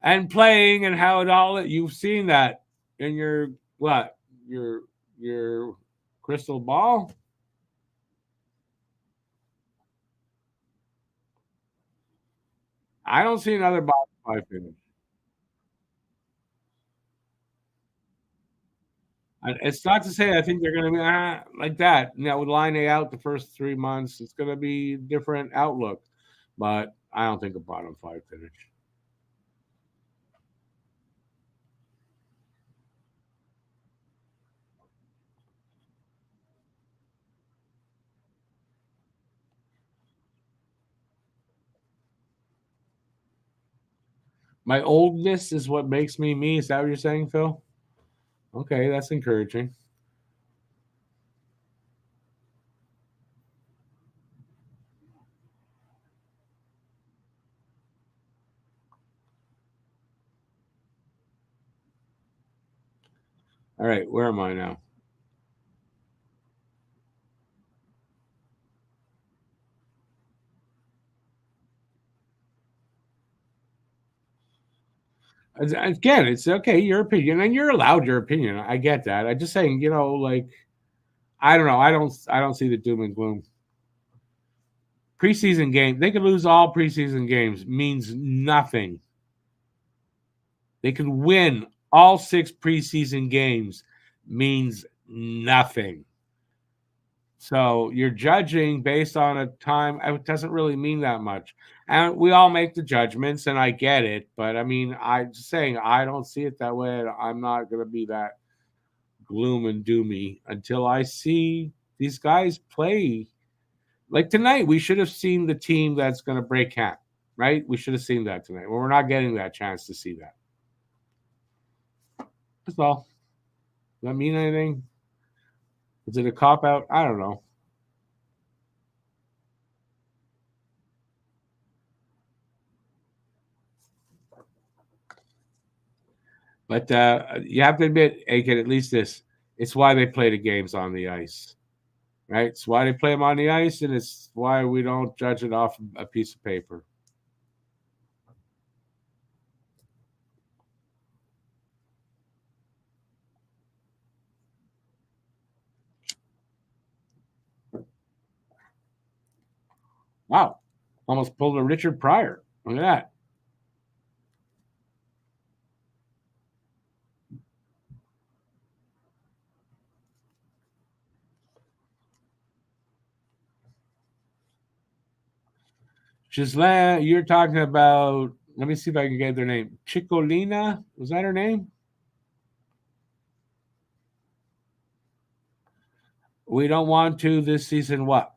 and playing and how it all you've seen that in your what your crystal ball. I don't see another bottom 5 finish. It's not to say I think they're going to be like that. With line A out the first 3 months, it's going to be a different outlook, but I don't think a bottom 5 finish. My oldness is what makes me me. Is that what you're saying, Phil? Okay, that's encouraging. All right, where am I now? Again, it's okay, your opinion, and you're allowed your opinion. I get that. I'm just saying, like I don't know. I don't see the doom and gloom. Preseason game, they could lose all preseason games, means nothing. They could win all 6 preseason games, means nothing. So you're judging based on a time. It doesn't really mean that much. And we all make the judgments, and I get it. But I mean, I'm just saying, I don't see it that way. I'm not going to be that gloom and doomy until I see these guys play. Like tonight, we should have seen the team that's going to break camp, right? We should have seen that tonight. Well, we're not getting that chance to see that. That's all. Does that mean anything? Is it a cop out? I don't know. But you have to admit, Aiken, at least this. It's why they play the games on the ice, right? It's why they play them on the ice, and it's why we don't judge it off a piece of paper. Wow. Almost pulled a Richard Pryor. Look at that. Giselle, you're talking about, let me see if I can get their name. Chicolina? Was that her name? We don't want to this season. What?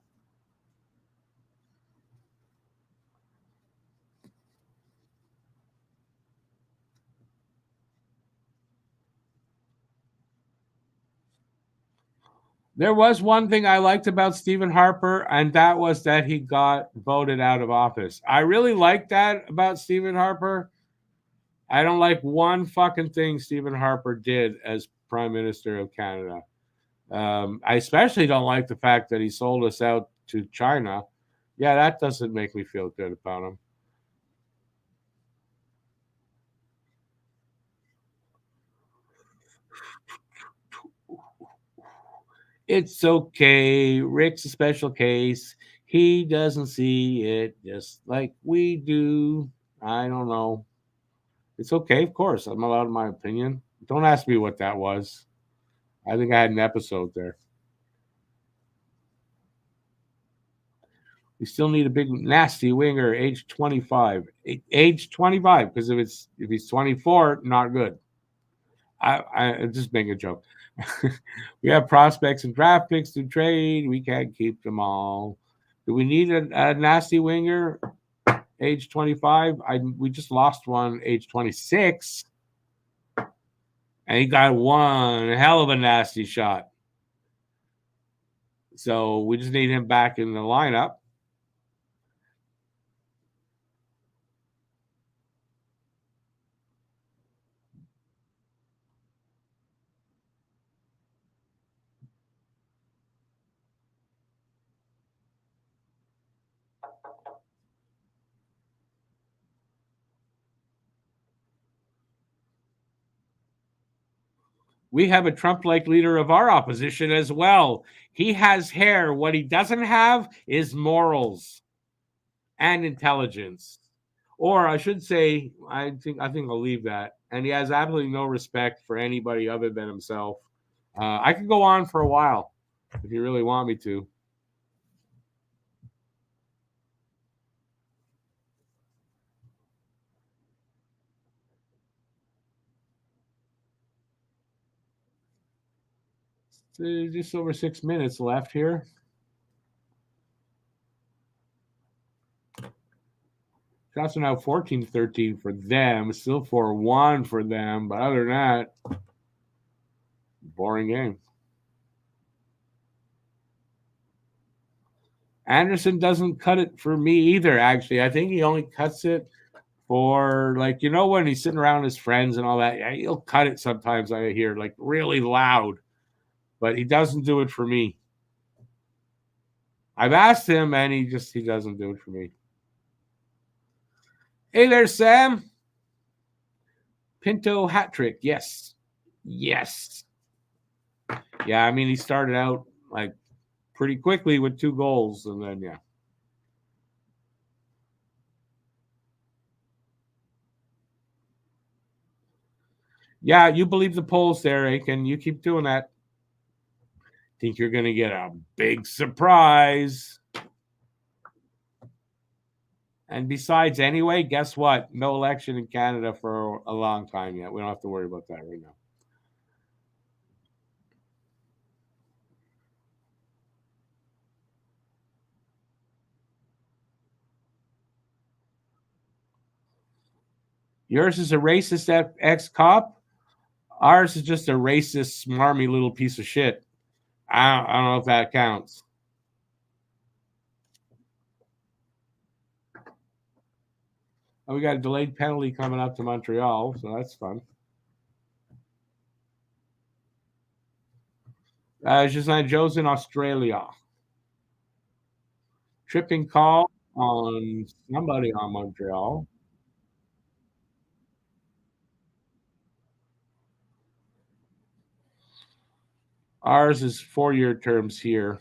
There was one thing I liked about Stephen Harper, and that was that he got voted out of office. I really like that about Stephen Harper. I don't like one fucking thing Stephen Harper did as Prime Minister of Canada. I especially don't like the fact that he sold us out to China. Yeah, that doesn't make me feel good about him. It's okay. Rick's a special case. He doesn't see it just like we do. I don't know. It's okay, of course. I'm allowed my opinion. Don't ask me what that was. I think I had an episode there. We still need a big nasty winger, age 25. Age 25, because if he's 24, not good. I'm just making a joke. We have prospects and draft picks to trade. We can't keep them all. Do we need a nasty winger, age 25? We just lost one, age 26, and he got one hell of a nasty shot. So we just need him back in the lineup. We have a Trump-like leader of our opposition as well. He has hair. What he doesn't have is morals and intelligence. Or I should say, I think I'll leave that. And he has absolutely no respect for anybody other than himself. I could go on for a while if you really want me to. Just over 6 minutes left here. Shots are now 14-13 for them. Still 4-1 for them. But other than that, boring game. Anderson doesn't cut it for me either, actually. I think he only cuts it for, like, when he's sitting around his friends and all that. Yeah, he'll cut it sometimes, I hear, like, really loud. But he doesn't do it for me. I've asked him, and he doesn't do it for me. Hey there, Sam. Pinto hat trick. Yes. Yes. Yeah, I mean, he started out, like, pretty quickly with 2 goals, and then, yeah. Yeah, you believe the polls there, Eric, and you keep doing that. Think you're going to get a big surprise. And besides, anyway, guess what? No election in Canada for a long time yet. We don't have to worry about that right now. Yours is a racist ex-cop. Ours is just a racist, smarmy little piece of shit. I don't know if that counts. Oh, we got a delayed penalty coming up to Montreal, so that's fun. It's just not Joe's in Australia. Tripping call on somebody on Montreal. Ours is 4-year terms here.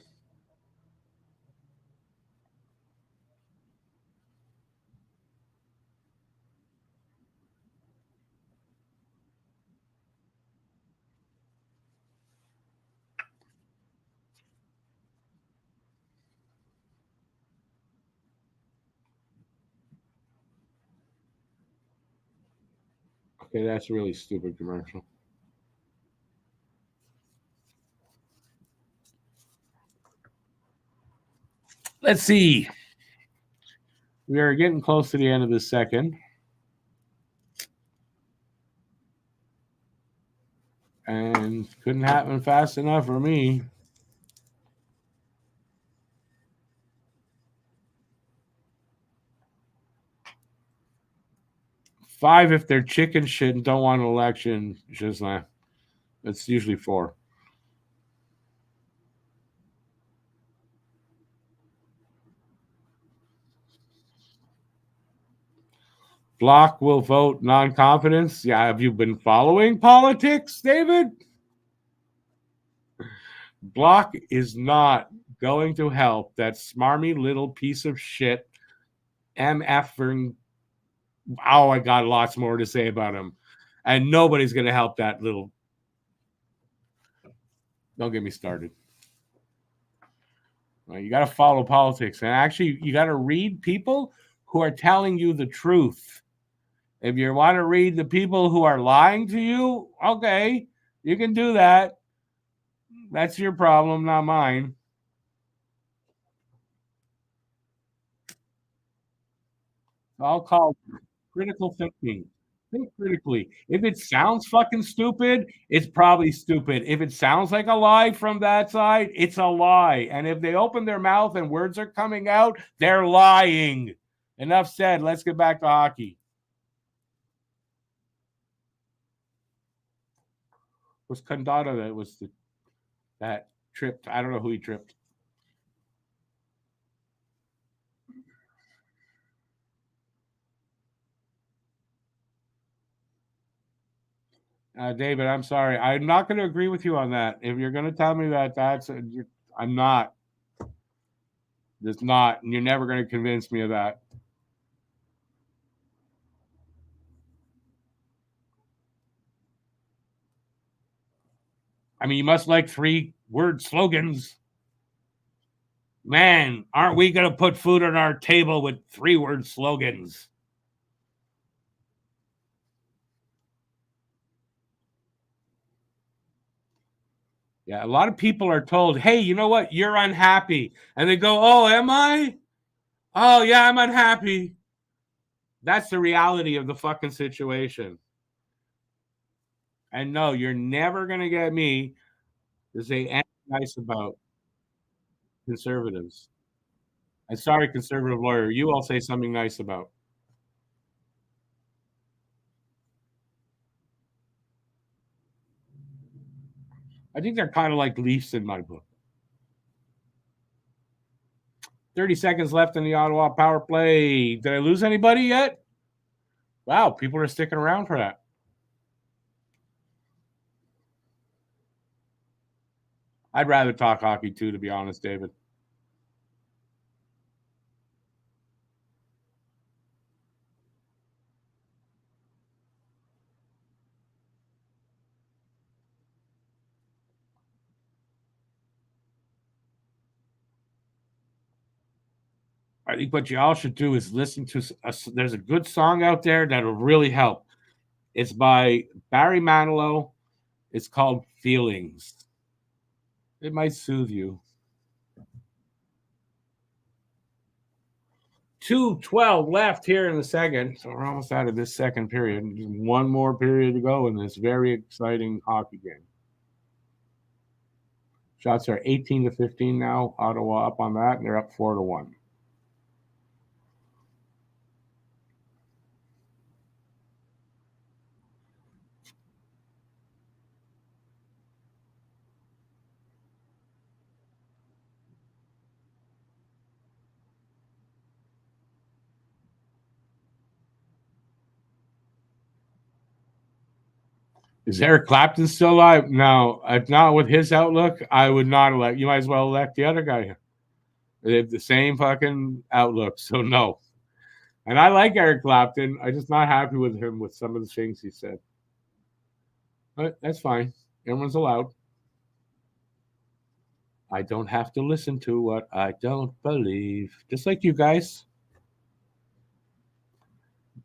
Okay, that's a really stupid commercial. Let's see. We are getting close to the end of the second. And couldn't happen fast enough for me. Five if they're chicken shit and don't want an election. Just like it's usually 4. Block will vote non-confidence. Yeah, have you been following politics, David? Block is not going to help that smarmy little piece of shit MF. Oh, I got lots more to say about him. And nobody's going to help that little. Don't get me started. Well, you got to follow politics. And actually, you got to read people who are telling you the truth. If you want to read the people who are lying to you, okay, you can do that. That's your problem, not mine. I'll call critical thinking. Think critically. If it sounds fucking stupid, it's probably stupid. If it sounds like a lie from that side, it's a lie. And if they open their mouth and words are coming out, they're lying. Enough said. Let's get back to hockey. Was Condata that tripped? I don't know who he tripped. David, I'm sorry. I'm not going to agree with you on that. If you're going to tell me that I'm not. It's not. And you're never going to convince me of that. I mean, you must like 3-word slogans. Man, aren't we going to put food on our table with 3-word slogans? Yeah, a lot of people are told, hey, you know what? You're unhappy. And they go, oh, am I? Oh, yeah, I'm unhappy. That's the reality of the fucking situation. And no, you're never going to get me to say anything nice about conservatives. And sorry, conservative lawyer, you all say something nice about. I think they're kind of like Leafs in my book. 30 seconds left in the Ottawa power play. Did I lose anybody yet? Wow, people are sticking around for that. I'd rather talk hockey too, to be honest, David. I think what you all should do is listen to. There's a good song out there that'll really help. It's by Barry Manilow. It's called Feelings. It might soothe you. 2:12 left here in the second. So we're almost out of this second period. Just one more period to go in this very exciting hockey game. Shots are 18-15 now. Ottawa up on that, and they're up 4-1. Is Eric Clapton still alive? No, not with his outlook. I would not elect. You might as well elect the other guy. They have the same fucking outlook. So no. And I like Eric Clapton. I'm just not happy with him with some of the things he said. But that's fine. Everyone's allowed. I don't have to listen to what I don't believe. Just like you guys.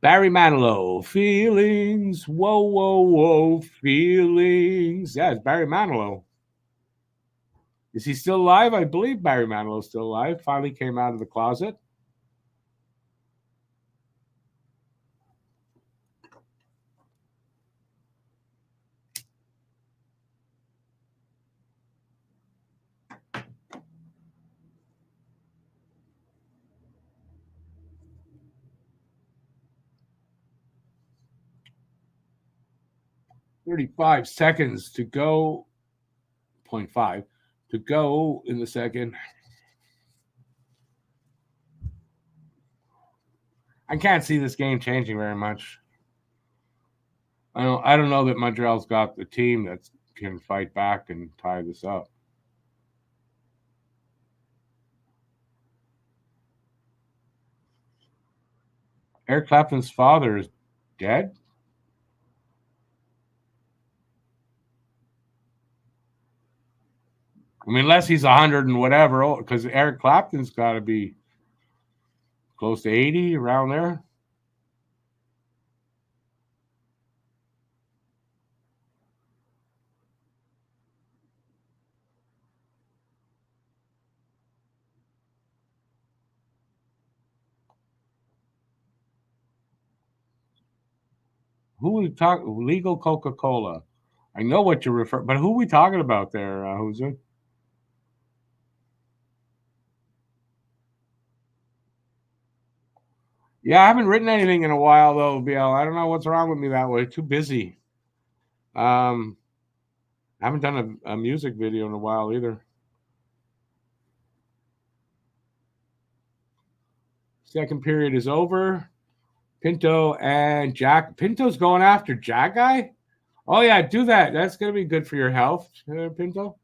Barry Manilow, feelings. Whoa, whoa, whoa, feelings. Yeah, it's Barry Manilow. Is he still alive? I believe Barry Manilow's still alive. Finally came out of the closet. "35 seconds to go, 0.5 to go in the second." I can't see this game changing very much. I don't know that Montreal's got the team that can fight back and tie this up. Eric Clapton's father is dead. I mean, unless he's 100 and whatever, because Eric Clapton's got to be close to 80, around there. Who we talk? Legal Coca-Cola. I know what you refer, but who are we talking about there, Jose? Yeah, I haven't written anything in a while though, BL. I don't know what's wrong with me that way. Too busy. I haven't done a music video in a while either. Second period is over. Pinto and Jack. Pinto's going after Jack Guy. Oh yeah, do that. That's gonna be good for your health, Pinto.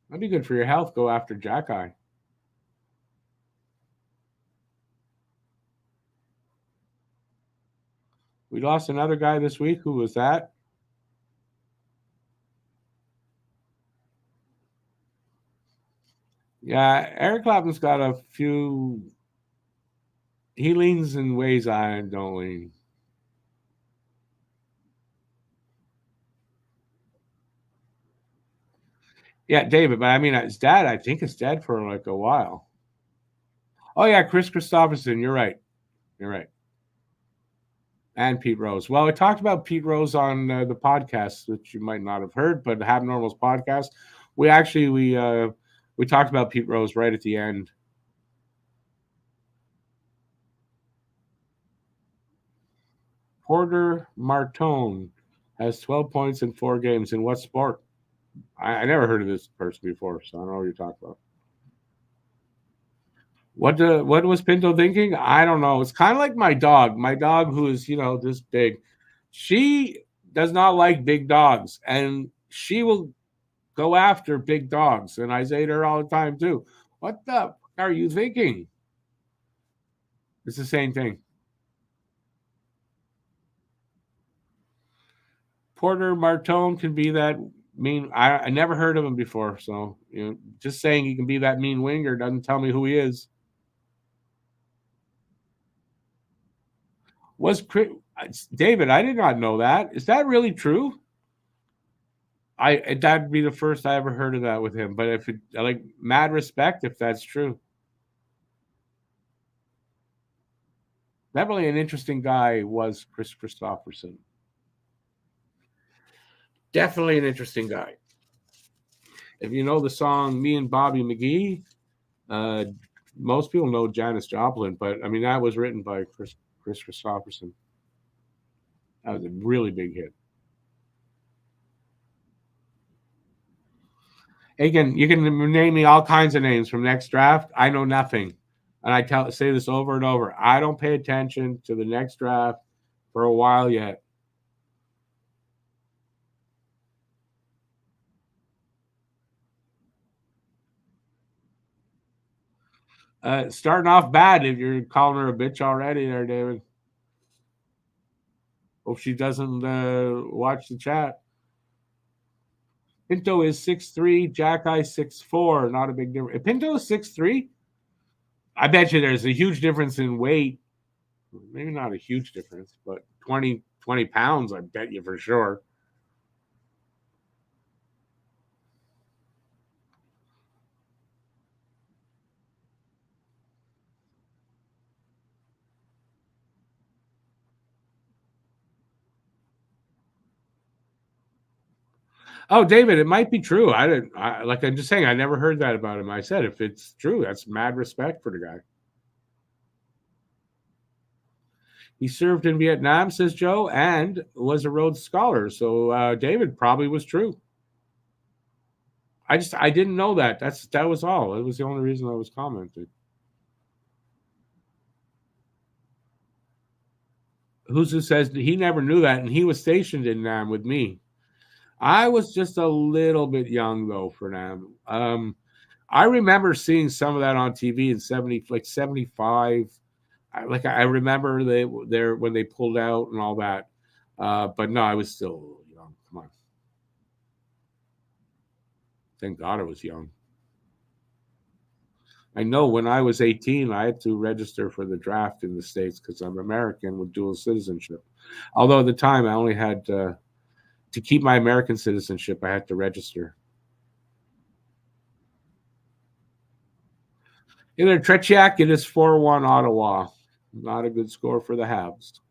That'd be good for your health. Go after Jack Eye. We lost another guy this week. Who was that? Yeah, Eric Clapton's got a few. He leans in ways I don't lean. Yeah, David, but I mean, his dad. I think is dead for like a while. Oh yeah, Chris Christopherson. You're right. You're right. And Pete Rose. Well, I talked about Pete Rose on the podcast, which you might not have heard, but Habnormal's podcast. We actually we talked about Pete Rose right at the end. Porter Martone has 12 points in 4 games. In what sport? I never heard of this person before, so I don't know what you're talking about. What was Pinto thinking? I don't know. It's kind of like my dog. My dog, who is this big, she does not like big dogs, and she will go after big dogs. And I say to her all the time too, "What the fuck are you thinking?" It's the same thing. Porter Martone can be that mean. I never heard of him before, so just saying he can be that mean winger doesn't tell me who he is. Was David? I did not know that. Is that really true? That'd be the first I ever heard of that with him. But if it like mad respect if that's true. Definitely an interesting guy was Chris Christopherson. Definitely an interesting guy. If you know the song "Me and Bobby McGee," uh, most people know Janis Joplin, but I mean that was written by Chris Christopherson. That was a really big hit. Again, you can name me all kinds of names from next draft. I know nothing, and say this over and over. I don't pay attention to the next draft for a while yet. Starting off bad if you're calling her a bitch already, there, David. Hope she doesn't watch the chat. Pinto is 6'3", Jack Eye 6'4". Not a big difference. If Pinto is 6'3", I bet you there's a huge difference in weight. Maybe not a huge difference, but 20 pounds, I bet you for sure. Oh, David, it might be true. I didn't like. I'm just saying. I never heard that about him. I said if it's true, that's mad respect for the guy. He served in Vietnam, says Joe, and was a Rhodes Scholar. So David probably was true. I didn't know that. That was all. It was the only reason I was commenting. Who's who says he never knew that, and he was stationed in Nam with me. I was just a little bit young though for Nam. I remember seeing some of that on TV in 75. I remember there when they pulled out and all that. But no, I was still young. Come on, thank God I was young. I know when I was 18, I had to register for the draft in the States because I'm American with dual citizenship. Although at the time I only had to keep my American citizenship, I had to register. Either Tretiak, it is 4-1 Ottawa. Not a good score for the Habs.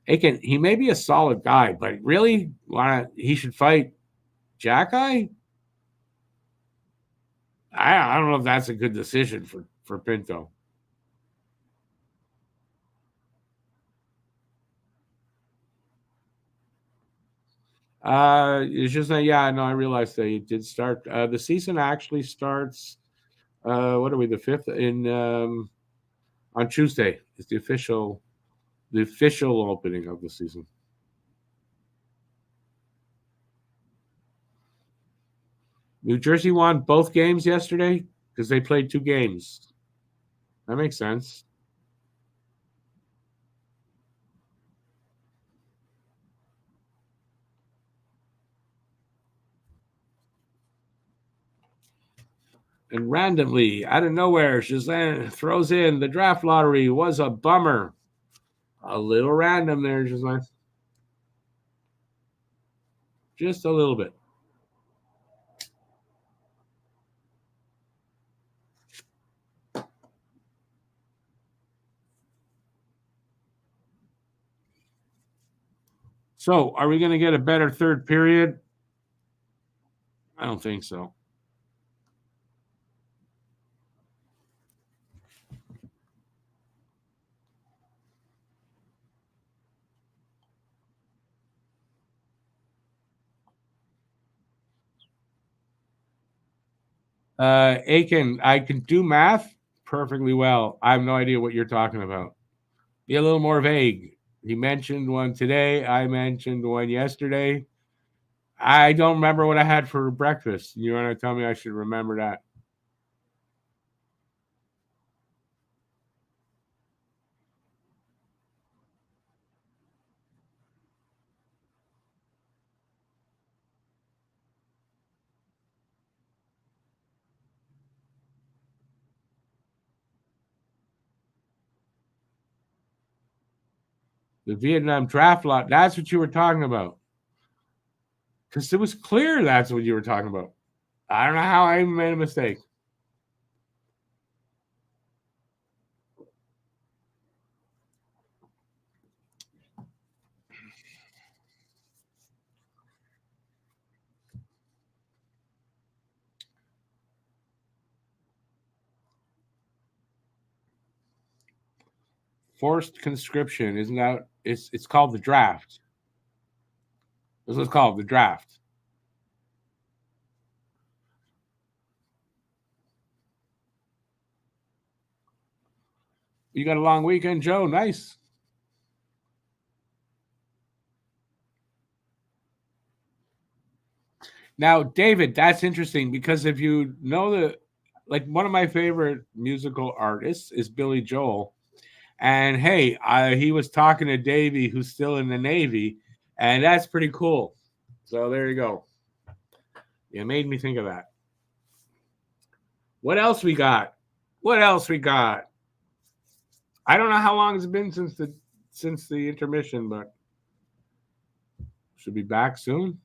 He may be a solid guy, but really, he should fight Jack Eye? I don't know if that's a good decision for Pinto. It's just that, yeah, no, I realized they did start. The season actually starts. What are we? The fifth in on Tuesday is the official opening of the season. New Jersey won both games yesterday because they played two games. That makes sense. And randomly, out of nowhere, Shazam throws in the draft lottery was a bummer. A little random there, Shazam. Just a little bit. So, are we going to get a better third period? I don't think so. Aiken, I can do math perfectly well. I have no idea what you're talking about. Be a little more vague. He mentioned one today. I mentioned one yesterday. I don't remember what I had for breakfast. You want to tell me I should remember that? The Vietnam draft lot. That's what you were talking about. Because it was clear that's what you were talking about. I don't know how I made a mistake. Forced conscription, isn't that? It's called the draft. This is called the draft. You got a long weekend, Joe. Nice. Now, David, that's interesting because if you know like one of my favorite musical artists is Billy Joel, and hey, he was talking to Davey, who's still in the Navy, and that's pretty cool. So there you go. It made me think of that. What else we got? What else we got? I don't know how long it's been since the intermission, but should be back soon.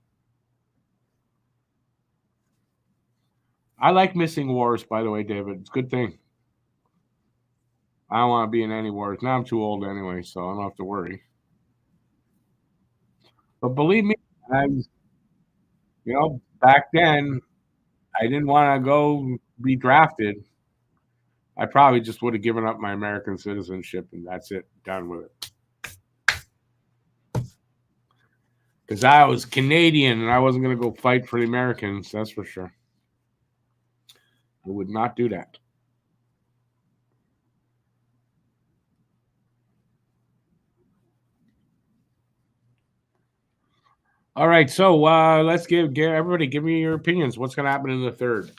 I like missing wars, by the way, David. It's a good thing. I don't want to be in any wars. Now I'm too old anyway, so I don't have to worry. But believe me, I'm back then I didn't want to go be drafted. I probably just would have given up my American citizenship and that's it, done with it. Because I was Canadian and I wasn't going to go fight for the Americans, that's for sure. I would not do that. All right, so let's give everybody give me your opinions. What's going to happen in the third?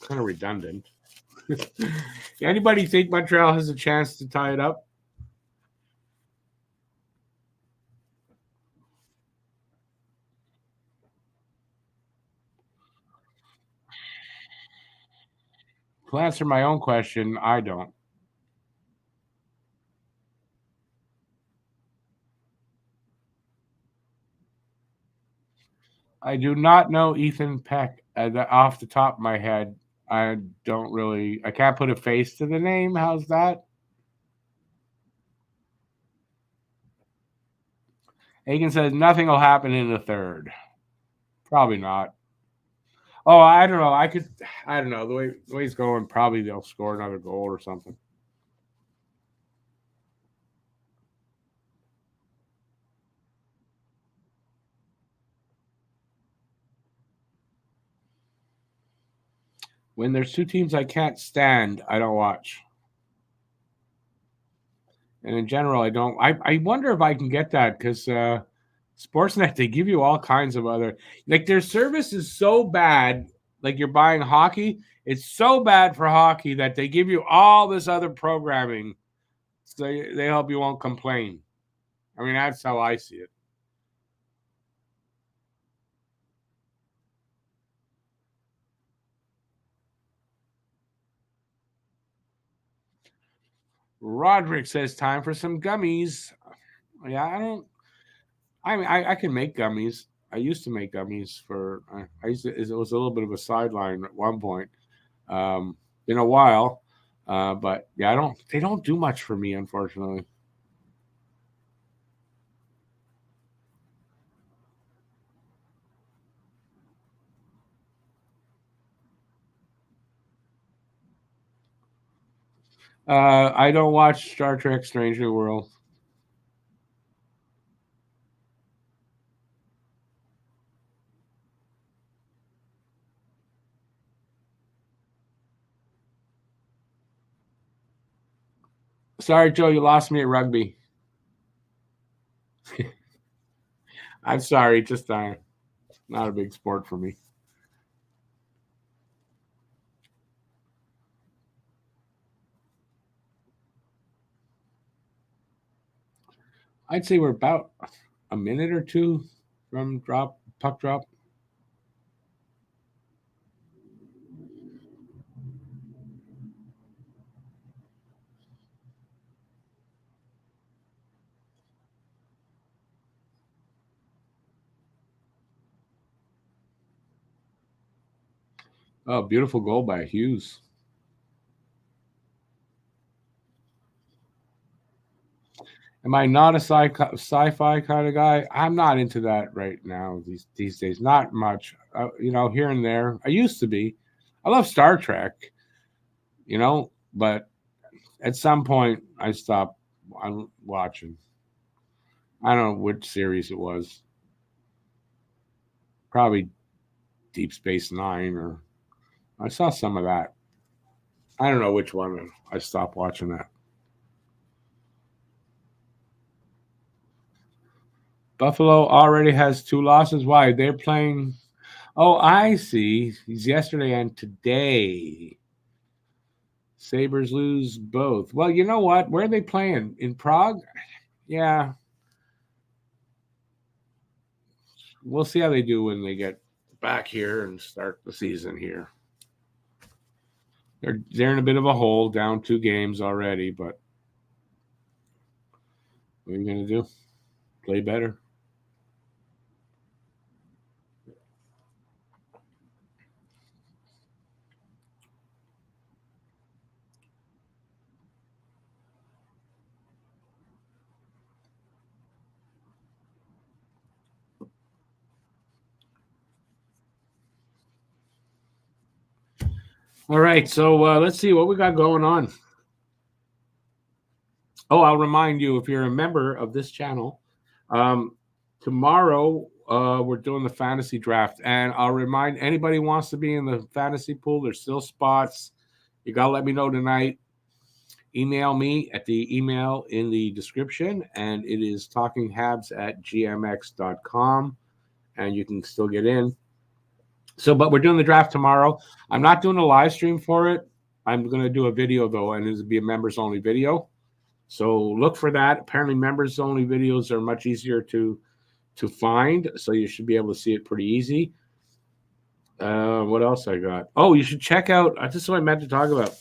Kind of redundant. Anybody think Montreal has a chance to tie it up? To answer my own question, I don't. I do not know Ethan Peck off the top of my head. I don't really. I can't put a face to the name. How's that? Hagen says nothing will happen in the third. Probably not. Oh, I don't know. I don't know. The way he's going, probably they'll score another goal or something. When there's two teams I can't stand, I don't watch. And in general, I don't. I wonder if I can get that because Sportsnet, they give you all kinds of other, like their service is so bad. Like you're buying hockey, it's so bad for hockey that they give you all this other programming, so they hope you won't complain. I mean, that's how I see it. Roderick says time for some gummies. Yeah, I don't. I mean, I can make gummies. I used to make gummies for. I used to. It was a little bit of a sideline at one point. In a while, but yeah, I don't. They don't do much for me, unfortunately. I don't watch Star Trek: Strange New World. Sorry, Joe, you lost me at rugby. I'm sorry, just not a big sport for me. I'd say we're about a minute or two from puck drop. Oh, beautiful goal by Hughes. Am I not a sci-fi kind of guy? I'm not into that right now these days. Not much. Here and there. I used to be. I love Star Trek, but at some point I stopped watching. I don't know which series it was. Probably Deep Space Nine, or I saw some of that. I don't know which one. I stopped watching that. Buffalo already has two losses. Why? They're playing. Oh, I see. He's yesterday and today. Sabres lose both. Well, you know what? Where are they playing? In Prague? Yeah. We'll see how they do when they get back here and start the season here. They're in a bit of a hole, down 2 games already, but what are you gonna do? Play better. All right, so let's see what we got going on. Oh, I'll remind you, if you're a member of this channel, um, tomorrow we're doing the fantasy draft, and I'll remind anybody who wants to be in the fantasy pool. There's still spots. You gotta let me know tonight. Email me at the email in the description, and it is talkinghabs@gmx.com, and you can still get in. So, but we're doing the draft tomorrow. I'm not doing a live stream for it. I'm going to do a video though, and it'll be a members only video. So look for that. Apparently, members only videos are much easier to find, so you should be able to see it pretty easy. What else I got? Oh, you should check out. This is what I meant to talk about.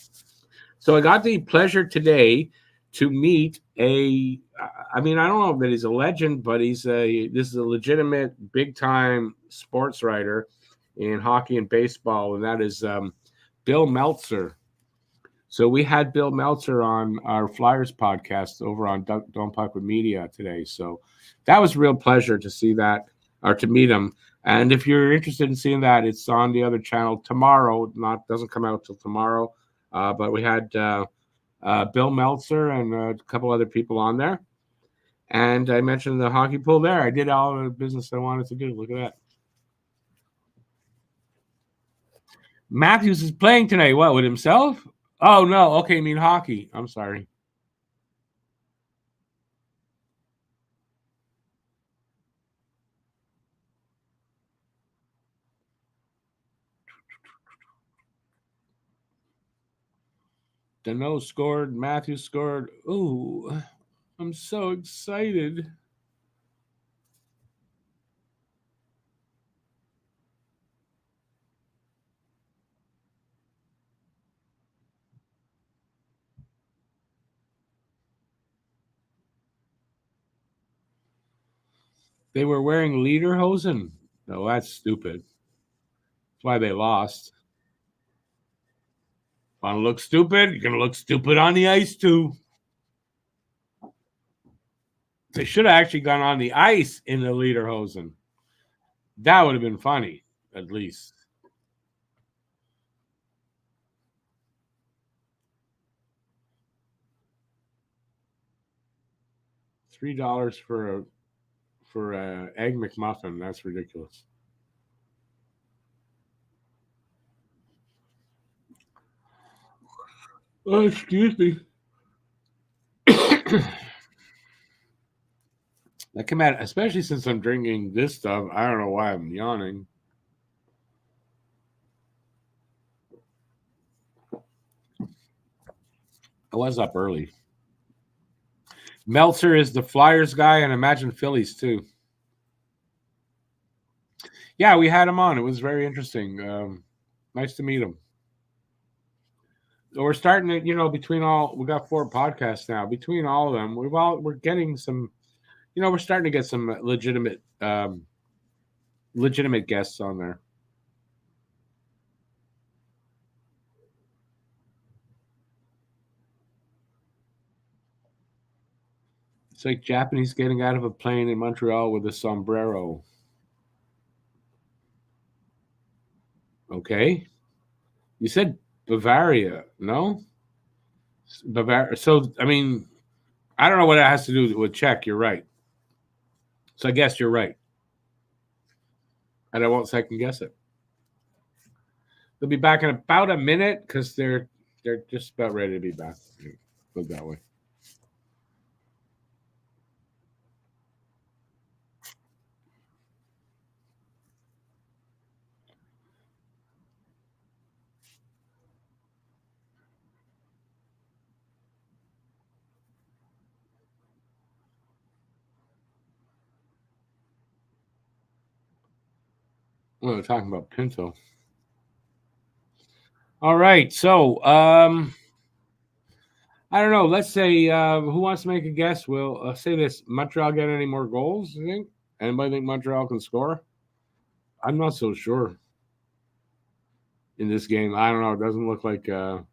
So I got the pleasure today to meet a. I mean, I don't know that he's a legend, but this is a legitimate big time sports writer in hockey and baseball, and that is Bill Meltzer. So we had Bill Meltzer on our Flyers podcast over on Don't Puck with Media today. So that was a real pleasure to see that or to meet him. And if you're interested in seeing that, it's on the other channel tomorrow. Doesn't come out till tomorrow. But we had Bill Meltzer and a couple other people on there. And I mentioned the hockey pool there. I did all the business I wanted to do. Look at that. Matthews is playing tonight. What, with himself? Oh, no. Okay, I mean hockey. I'm sorry. Dano scored. Matthews scored. Ooh, I'm so excited. They were wearing lederhosen. No, that's stupid. That's why they lost. Want to look stupid? You're going to look stupid on the ice, too. They should have actually gone on the ice in the lederhosen. That would have been funny, at least. $3 for a egg McMuffin. That's ridiculous. Oh, excuse me. That came out, especially since I'm drinking this stuff. I don't know why I'm yawning. I was up early. Meltzer is the Flyers guy, and imagine Phillies too. Yeah, we had him on. It was very interesting. Nice to meet him. So we're starting to, between all we got 4 podcasts now. Between all of them, we're getting some. We're starting to get some legitimate guests on there. It's like Japanese getting out of a plane in Montreal with a sombrero. Okay. You said Bavaria, no? Bavaria. So, I mean, I don't know what it has to do with Czech. You're right. So I guess you're right. And I won't second guess it. They'll be back in about a minute because they're just about ready to be back. Put it that way. Well, we're talking about Pinto. All right. So, I don't know. Let's say who wants to make a guess? We'll say this: Montreal get any more goals? You think? Anybody think Montreal can score? I'm not so sure in this game. I don't know. It doesn't look like if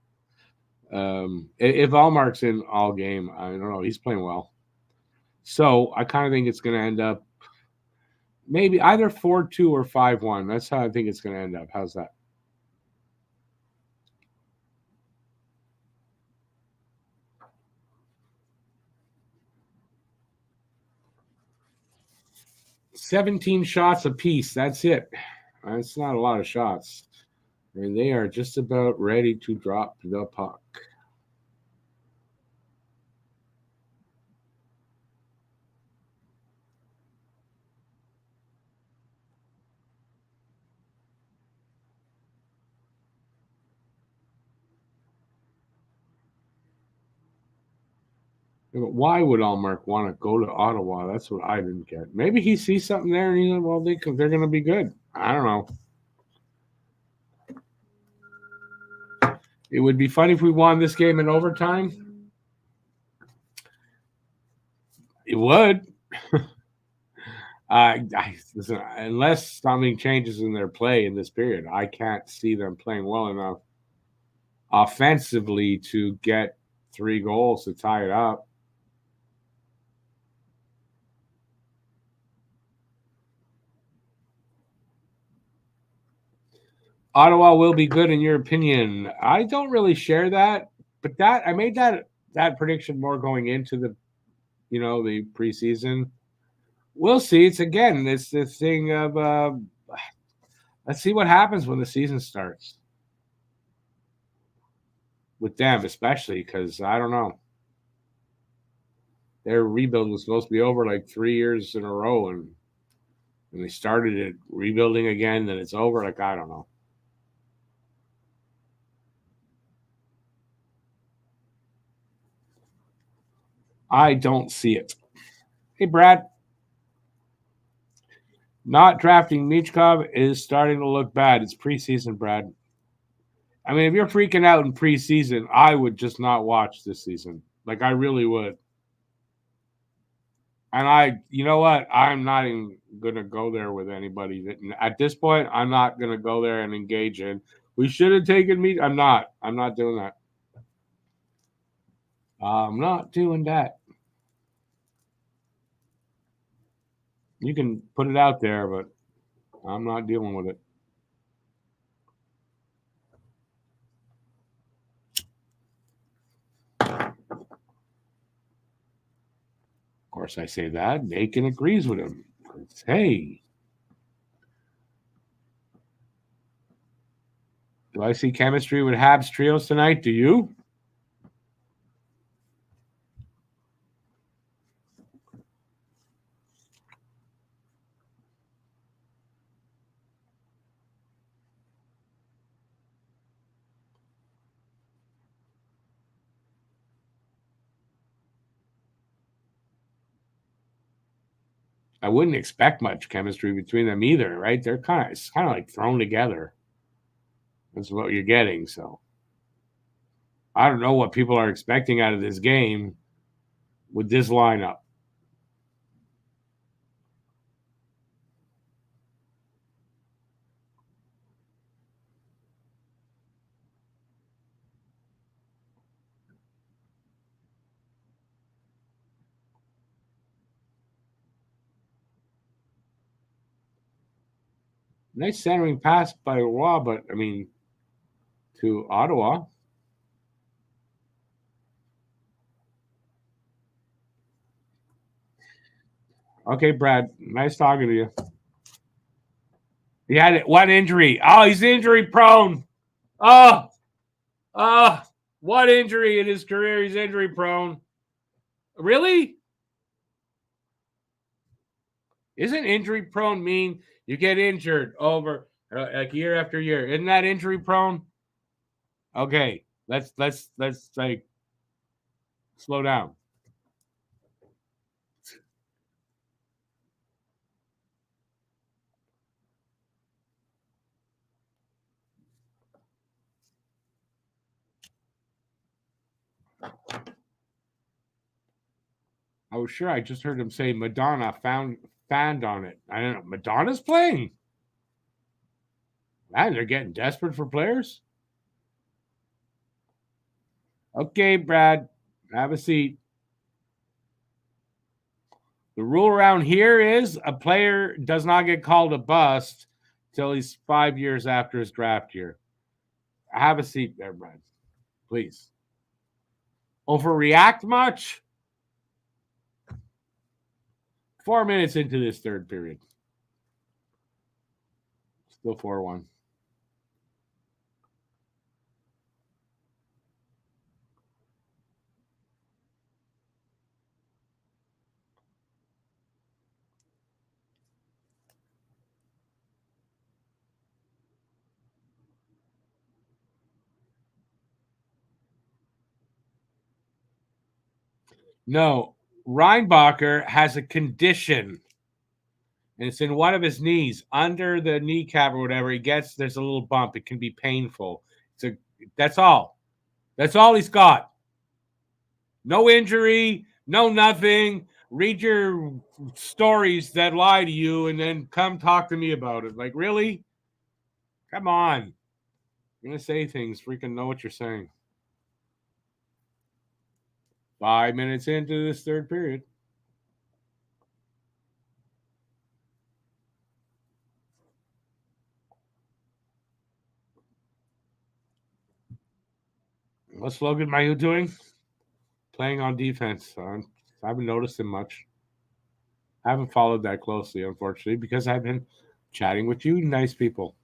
Allmark's in all game, I don't know. He's playing well, so I kind of think it's going to end up maybe either 4-2 or 5-1. That's how I think it's going to end up. How's that? $17 shots apiece. That's it. That's not a lot of shots. And they are just about ready to drop the puck. Why would Allmark want to go to Ottawa? That's what I didn't get. Maybe he sees something there and he's like, well, they're going to be good. I don't know. It would be funny if we won this game in overtime. It would. Listen, unless something changes in their play in this period, I can't see them playing well enough offensively to get 3 goals to tie it up. Ottawa will be good in your opinion. I don't really share that, but I made that prediction more going into the preseason. We'll see. It's again, it's this thing of let's see what happens when the season starts. with them, especially because I don't know. Their rebuild was supposed to be over like 3 years in a row, and they started it rebuilding again, then it's over. Like, I don't know. I don't see it. Hey, Brad, not drafting Michkov is starting to look bad. It's preseason, Brad. I mean, if you're freaking out in preseason, I would just not watch this season. Like, I really would. And you know what? I'm not even going to go there with anybody. At this point, I'm not going to go there and engage in. We should have taken me. I'm not. I'm not doing that. I'm not doing that. You can put it out there, but I'm not dealing with it. Of course, I say that. Nathan agrees with him. Hey, do I see chemistry with Habs trios tonight? Do you? I wouldn't expect much chemistry between them either, right? It's kind of like thrown together. That's what you're getting. So I don't know what people are expecting out of this game with this lineup. Nice centering pass by Roy, but I mean, to Ottawa. Okay, Brad, nice talking to you. He had one injury. Oh, he's injury prone. Oh, what injury in his career? He's injury prone. Really? Isn't injury prone mean you get injured over like year after year? Isn't that injury prone? Okay, let's like slow down. I was sure I just heard him say Madonna fanned on it. I don't know. Madonna's playing. Man, they're getting desperate for players. Okay, Brad, have a seat. The rule around here is a player does not get called a bust till he's 5 years after his draft year. Have a seat there, Brad. Please. Overreact much? 4 minutes into this third period. Still 4-1. No, Reinbacher has a condition, and it's in one of his knees, under the kneecap or whatever. There's a little bump. It can be painful. That's all. That's all he's got. No injury, no nothing. Read your stories that lie to you, and then come talk to me about it. Like, really? Come on. You're gonna say things. Freaking know what you're saying. 5 minutes into this third period. What's Logan Mayu doing? Playing on defense. I haven't noticed him much. I haven't followed that closely, unfortunately, because I've been chatting with you nice people.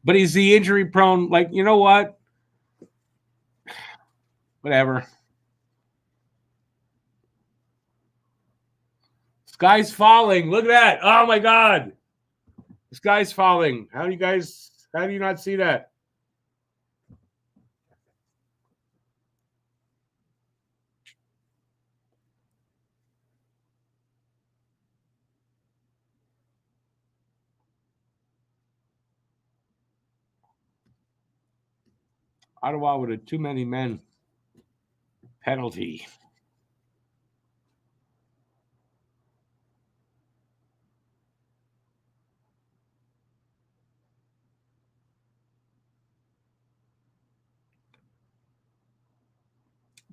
But he's the injury prone. Like, you know what? Whatever. Sky's falling. Look at that. Oh my God. The sky's falling. How do you not see that? Ottawa with a too many men penalty.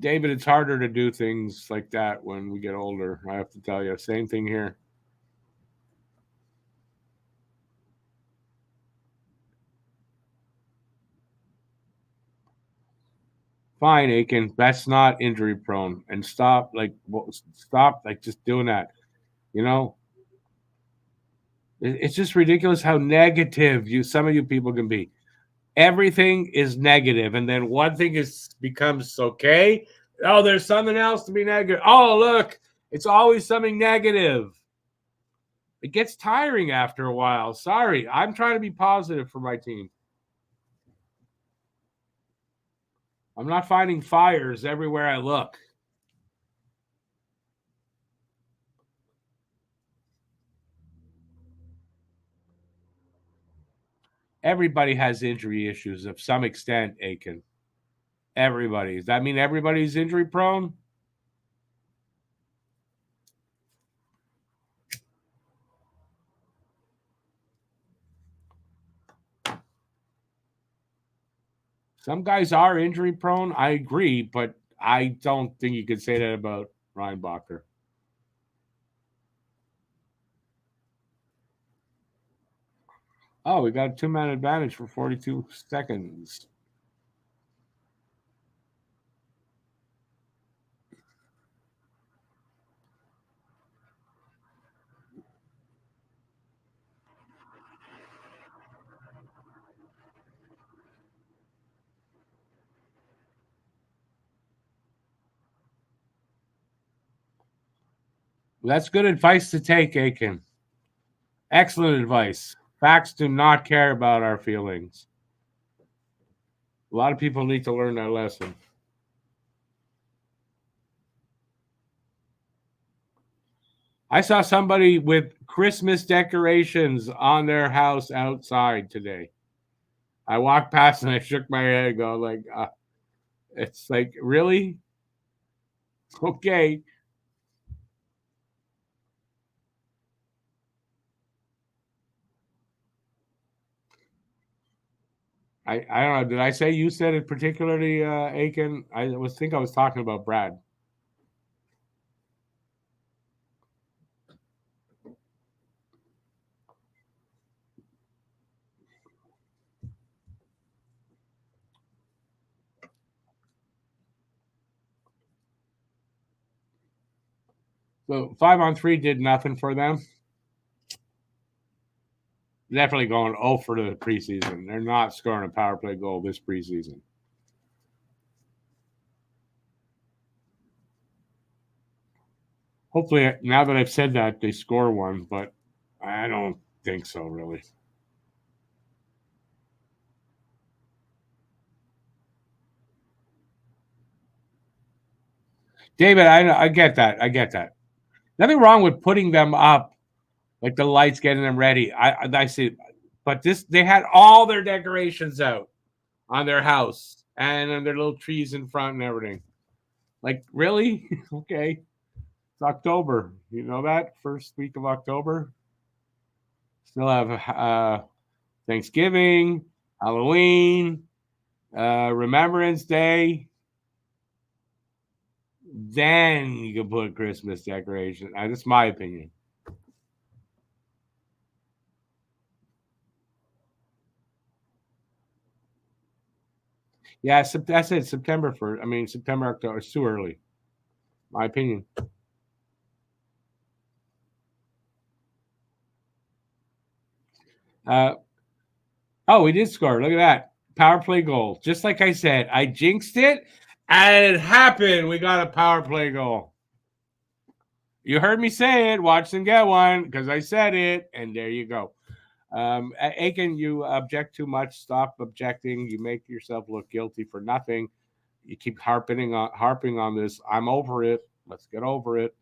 David, it's harder to do things like that when we get older. I have to tell you. Same thing here. Fine, Aiken. That's not injury prone. And stop just doing that. You know, it's just ridiculous how negative some of you people can be. Everything is negative, and then one thing becomes okay. Oh, there's something else to be negative. Oh, look, it's always something negative. It gets tiring after a while. Sorry, I'm trying to be positive for my team. I'm not finding fires everywhere I look. Everybody has injury issues of some extent, Aiken. Everybody. Does that mean everybody's injury prone? Some guys are injury prone. I agree, but I don't think you could say that about Ryan Bacher. Oh, we got a 2-man advantage for 42 seconds. That's good advice to take, Aiken. Excellent advice. Facts do not care about our feelings. A lot of people need to learn that lesson. I saw somebody with Christmas decorations on their house outside today. I walked past and I shook my head and go like, it's like, really? Okay. I don't know. Did I say you said it particularly, Aiken? I was talking about Brad. So 5-on-3 did nothing for them. Definitely going 0 for the preseason. They're not scoring a power play goal this preseason. Hopefully, now that I've said that, they score one, but I don't think so, really. David, I get that. I get that. Nothing wrong with putting them up, like the lights, getting them ready. I see, but they had all their decorations out on their house and their little trees in front and everything. Like, really? Okay. It's October. You know that? First week of October. Still have Thanksgiving, Halloween, Remembrance Day. Then you can put Christmas decoration. That's my opinion. Yeah, that's it. September 1st. I mean, September, October. It's too early. My opinion. Uh, Oh, we did score. Look at that. Power play goal. Just like I said, I jinxed it, and it happened. We got a power play goal. You heard me say it. Watch them get one because I said it, and there you go. Aiken, you object too much. Stop objecting. You make yourself look guilty for nothing. You keep harping on this. I'm over it. Let's get over it.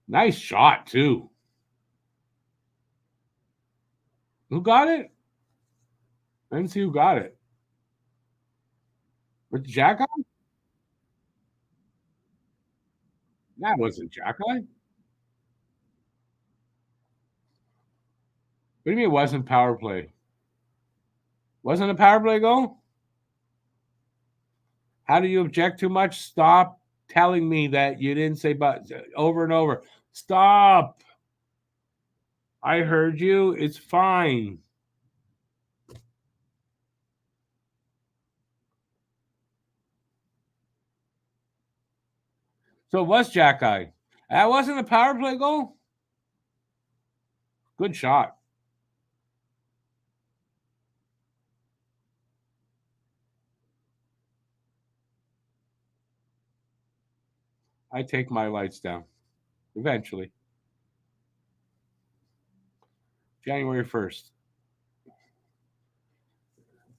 Nice shot, too. Who got it? I didn't see who got it. Was it Jack Eye? That wasn't Jack Eye. What do you mean it wasn't power play? Wasn't a power play goal? How do you object too much? Stop telling me that you didn't say but over and over. Stop. I heard you. It's fine. So it was Jack Eye. That wasn't a power play goal? Good shot. I take my lights down. Eventually. January 1st.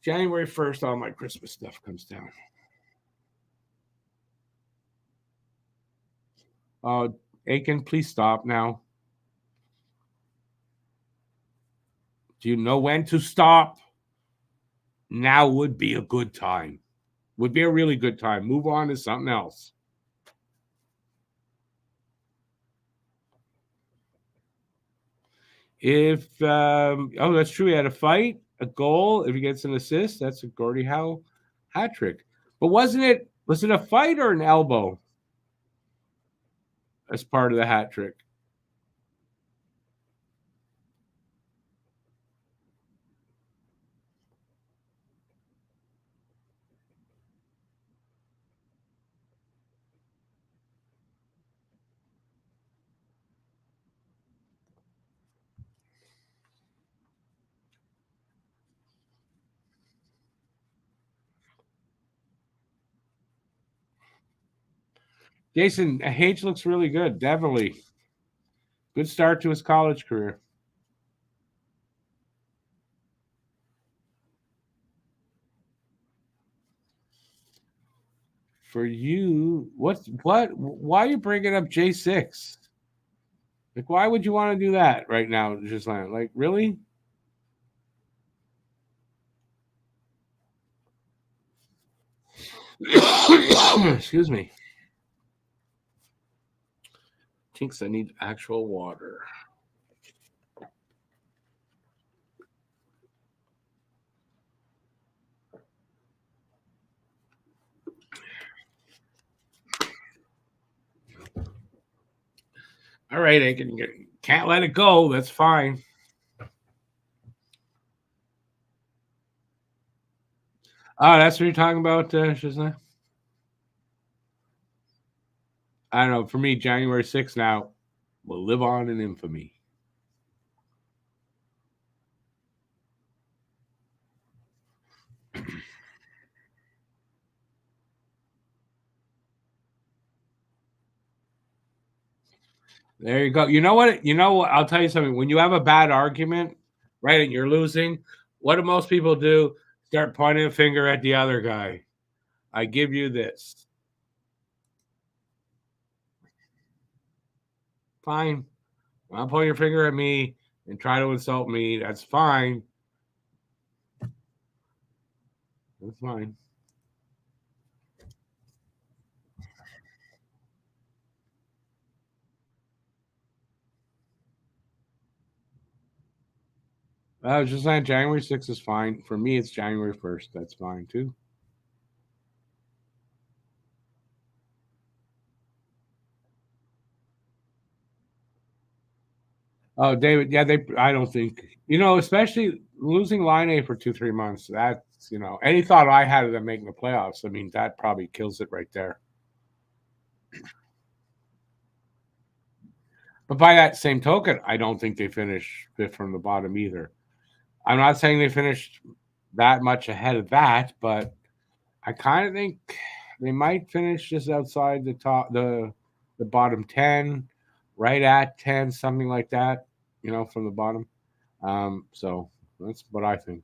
January 1st, all my Christmas stuff comes down. Aiken, please stop now. Do you know when to stop? Now would be a good time. Would be a really good time. Move on to something else. If that's true, he had a fight, a goal. If he gets an assist, that's a Gordie Howe hat trick. But was it a fight or an elbow as part of the hat trick? Jason H looks really good. Definitely good start to his college career. For you, what? Why are you bringing up J6? Like, why would you want to do that right now? Just like really? Excuse me. Tinks, I need actual water. All right, I can't let it go. That's fine. Oh, that's what you're talking about, Shazna? I don't know. For me, January 6th now will live on in infamy. There you go. You know what? You know what? I'll tell you something. When you have a bad argument, right, and you're losing, what do most people do? Start pointing a finger at the other guy. I give you this. Fine. I'll point your finger at me and try to insult me. That's fine. That's fine. I was just saying January 6th is fine. For me, it's January 1st. That's fine too. Oh, David, yeah, I don't think, especially losing Line A for 2-3 months. That's, any thought I had of them making the playoffs, I mean, that probably kills it right there. But by that same token, I don't think they finish fifth from the bottom either. I'm not saying they finished that much ahead of that, but I kind of think they might finish just outside the bottom 10, right at 10, something like that, from the bottom. So that's what I think.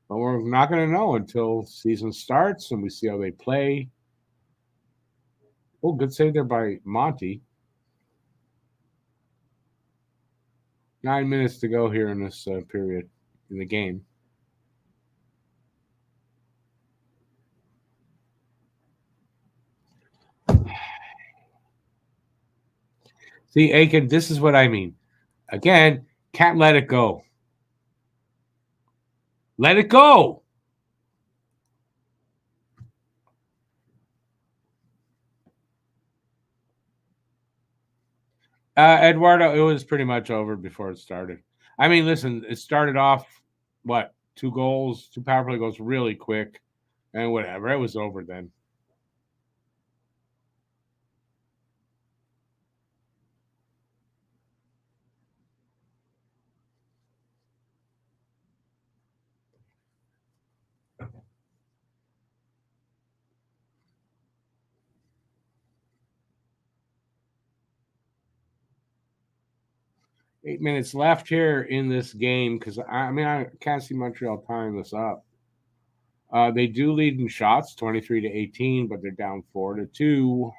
But we're not going to know until season starts and we see how they play. Oh, good save there by Monty. 9 minutes to go here in this period in the game. See, Aiken, this is what I mean. Again, can't let it go. Let it go. Eduardo, it was pretty much over before it started. I mean, listen, it started off, what, 2 goals, 2 power play goals really quick, and whatever. It was over then. Eight minutes left here in this game because I can't see Montreal tying this up. They do lead in shots, 23-18, but they're down 4-2.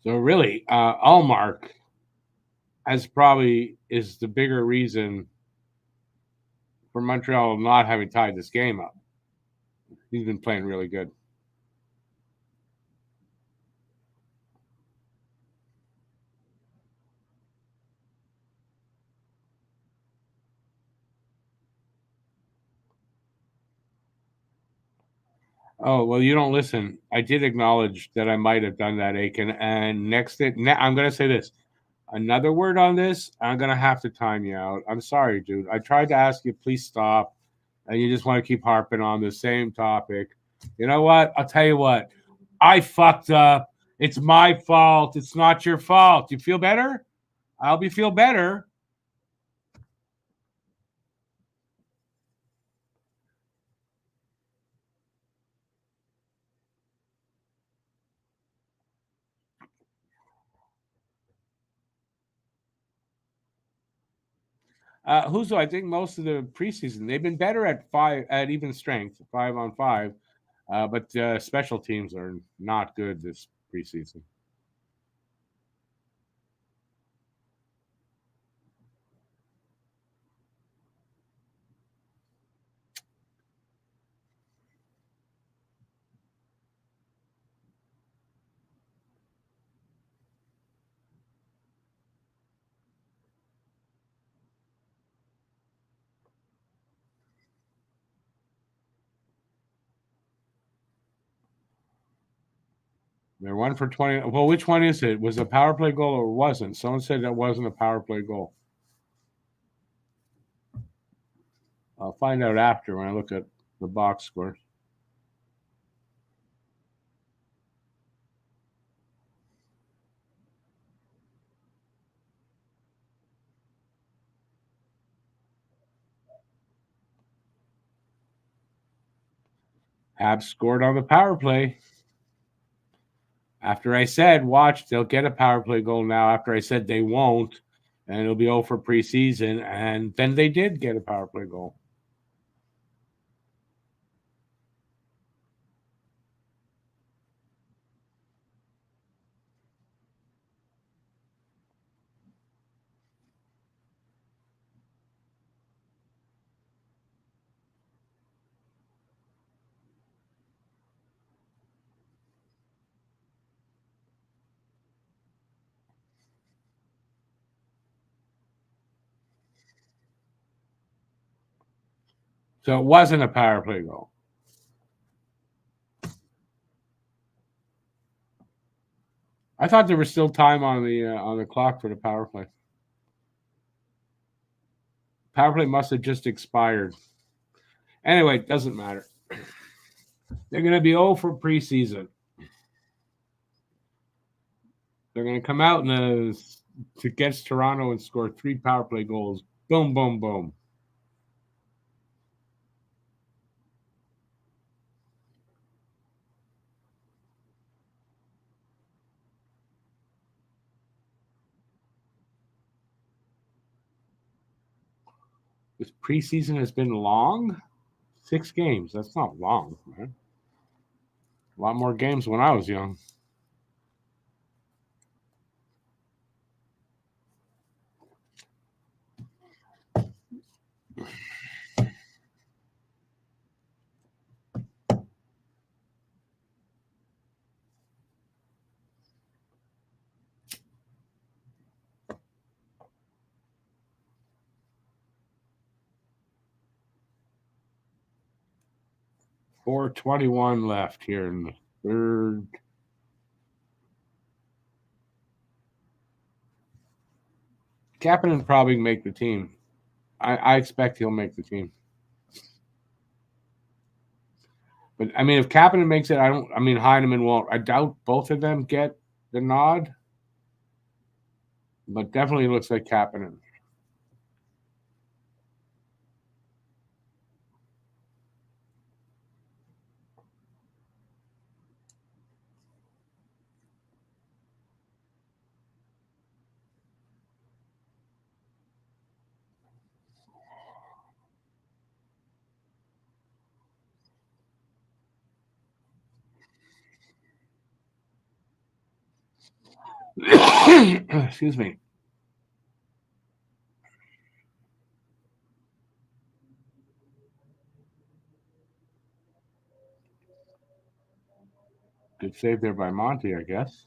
So really, Allmark as probably is the bigger reason for Montreal not having tied this game up. He's been playing really good. Oh, well, you don't listen. I did acknowledge that I might have done that, Aiken. And I'm going to say this. Another word on this, I'm going to have to time you out. I'm sorry, dude. I tried to ask you, please stop. And you just want to keep harping on the same topic. You know what? I'll tell you what. I fucked up. It's my fault. It's not your fault. You feel better? I'll feel better. Huzo, I think most of the preseason they've been better at even strength, 5-on-5, but special teams are not good this preseason. They're 1 for 20. Well, which one is it? Was it a power play goal or wasn't? Someone said that wasn't a power play goal. I'll find out after when I look at the box scores. Habs scored on the power play. After I said, watch, they'll get a power play goal now. After I said they won't, and it'll be over preseason, and then they did get a power play goal. So it wasn't a power play goal. I thought there was still time on the clock for the power play. Power play must have just expired. Anyway, it doesn't matter. They're going to be 0 for preseason. They're going to come out against Toronto and score 3 power play goals. Boom, boom, boom. This preseason has been long. 6 games. That's not long, man. A lot more games when I was young. .421 left here in the third. Kapanen probably make the team. I expect he'll make the team. But I mean, if Kapanen makes it, I mean, Heineman won't. I doubt both of them get the nod. But definitely looks like Kapanen. Excuse me. Good save there by Monty, I guess.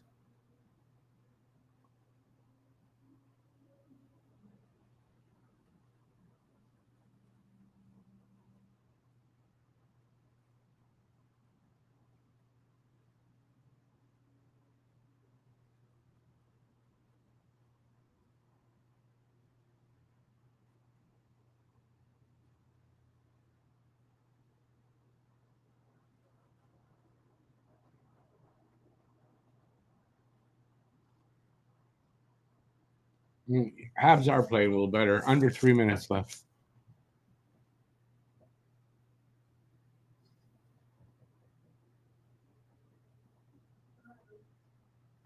Habs are playing a little better. Under 3 minutes left.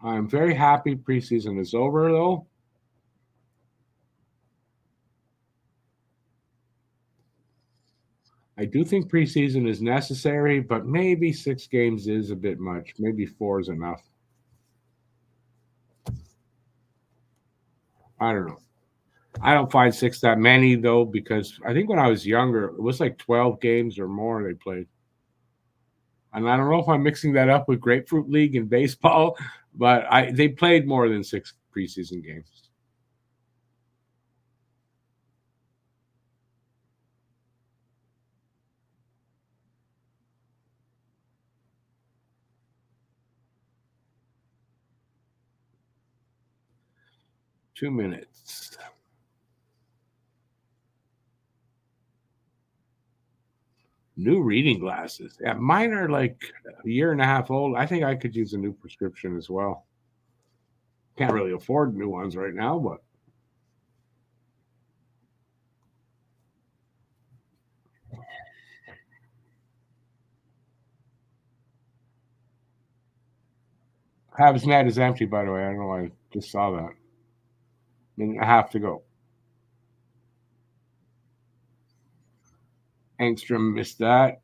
I'm very happy preseason is over, though. I do think preseason is necessary, but maybe 6 games is a bit much. Maybe 4 is enough. I don't know. I don't find 6 that many, though, because I think when I was younger, it was like 12 games or more they played. And I don't know if I'm mixing that up with Grapefruit League and baseball, but they played more than 6 preseason games. Two minutes. New reading glasses. Yeah, mine are like a year and a half old. I think I could use a new prescription as well. Can't really afford new ones right now, but Habs net is empty, by the way. I don't know why I just saw that. Minute and a half to go. Angstrom missed that.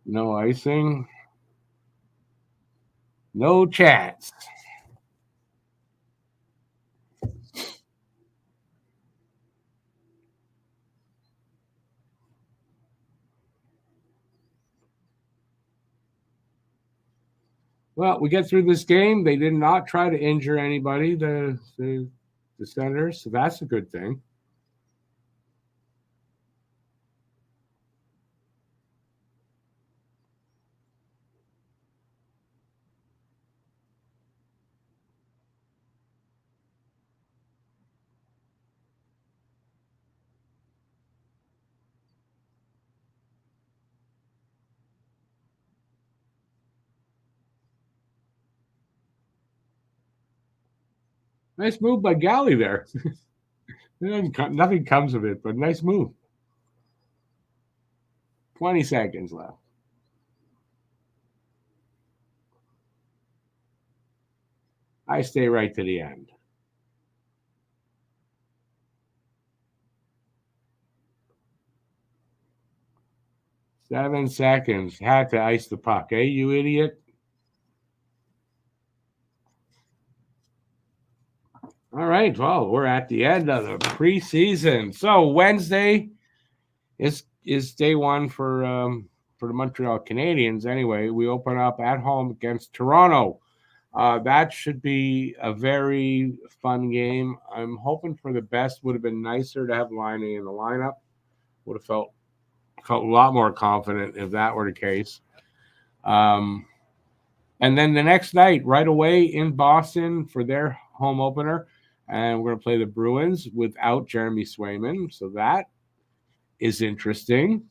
No icing. No chance. Well, we get through this game. They did not try to injure anybody, the Senators, so that's a good thing. Nice move by Galley there. Nothing comes of it, but nice move. 20 seconds left. I stay right to the end. 7 seconds. Had to ice the puck. Eh, you idiot? All right. Well, we're at the end of the preseason. So Wednesday is day one for the Montreal Canadiens. Anyway, we open up at home against Toronto. That should be a very fun game. I'm hoping for the best. Would have been nicer to have Line A in the lineup. Would have felt a lot more confident if that were the case. And then the next night, right away in Boston for their home opener, and we're going to play the Bruins without Jeremy Swayman. So that is interesting.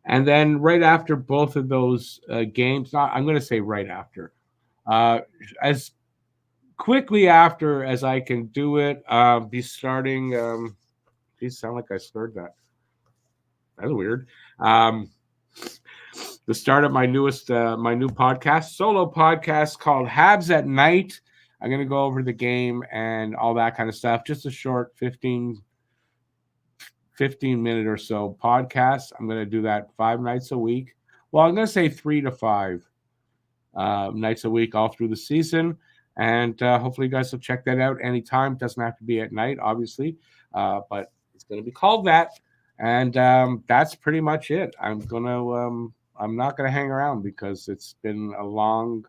And then right after both of those games, I'm going to say right after, as quickly after as I can do it, be starting. Geez, sound like I slurred that. That's weird. The start of my new podcast, solo podcast called Habs at Night. I'm going to go over the game and all that kind of stuff. Just a short 15 minute or so podcast. I'm going to do that 5 nights a week. Well, I'm going to say 3 to 5 nights a week all through the season. And hopefully you guys will check that out anytime. It doesn't have to be at night, obviously, but it's going to be called that. And that's pretty much it. I'm not going to hang around because it's been a long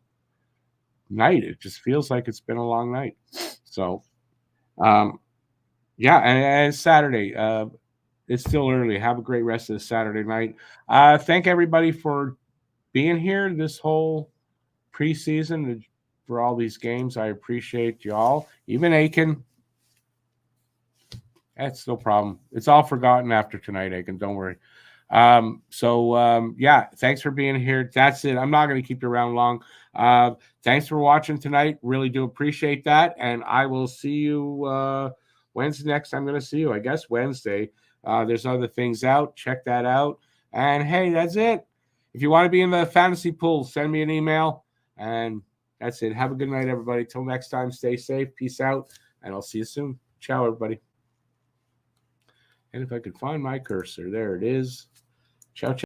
night. It just feels like it's been a long night. So, yeah, and it's Saturday. It's still early. Have a great rest of the Saturday night. Thank everybody for being here this whole preseason for all these games. I appreciate y'all. Even Aiken. That's no problem. It's all forgotten after tonight, Aiken. Don't worry. Yeah, thanks for being here. That's it. I'm not going to keep you around long. Thanks for watching tonight. Really do appreciate that. And I will see you when's the next I'm going to see you? I guess Wednesday. There's other things out. Check that out. And hey, that's it. If you want to be in the fantasy pool, send me an email. And that's it. Have a good night, everybody. Till next time, stay safe. Peace out. And I'll see you soon. Ciao, everybody. And if I could find my cursor, there it is. Ciao, ciao.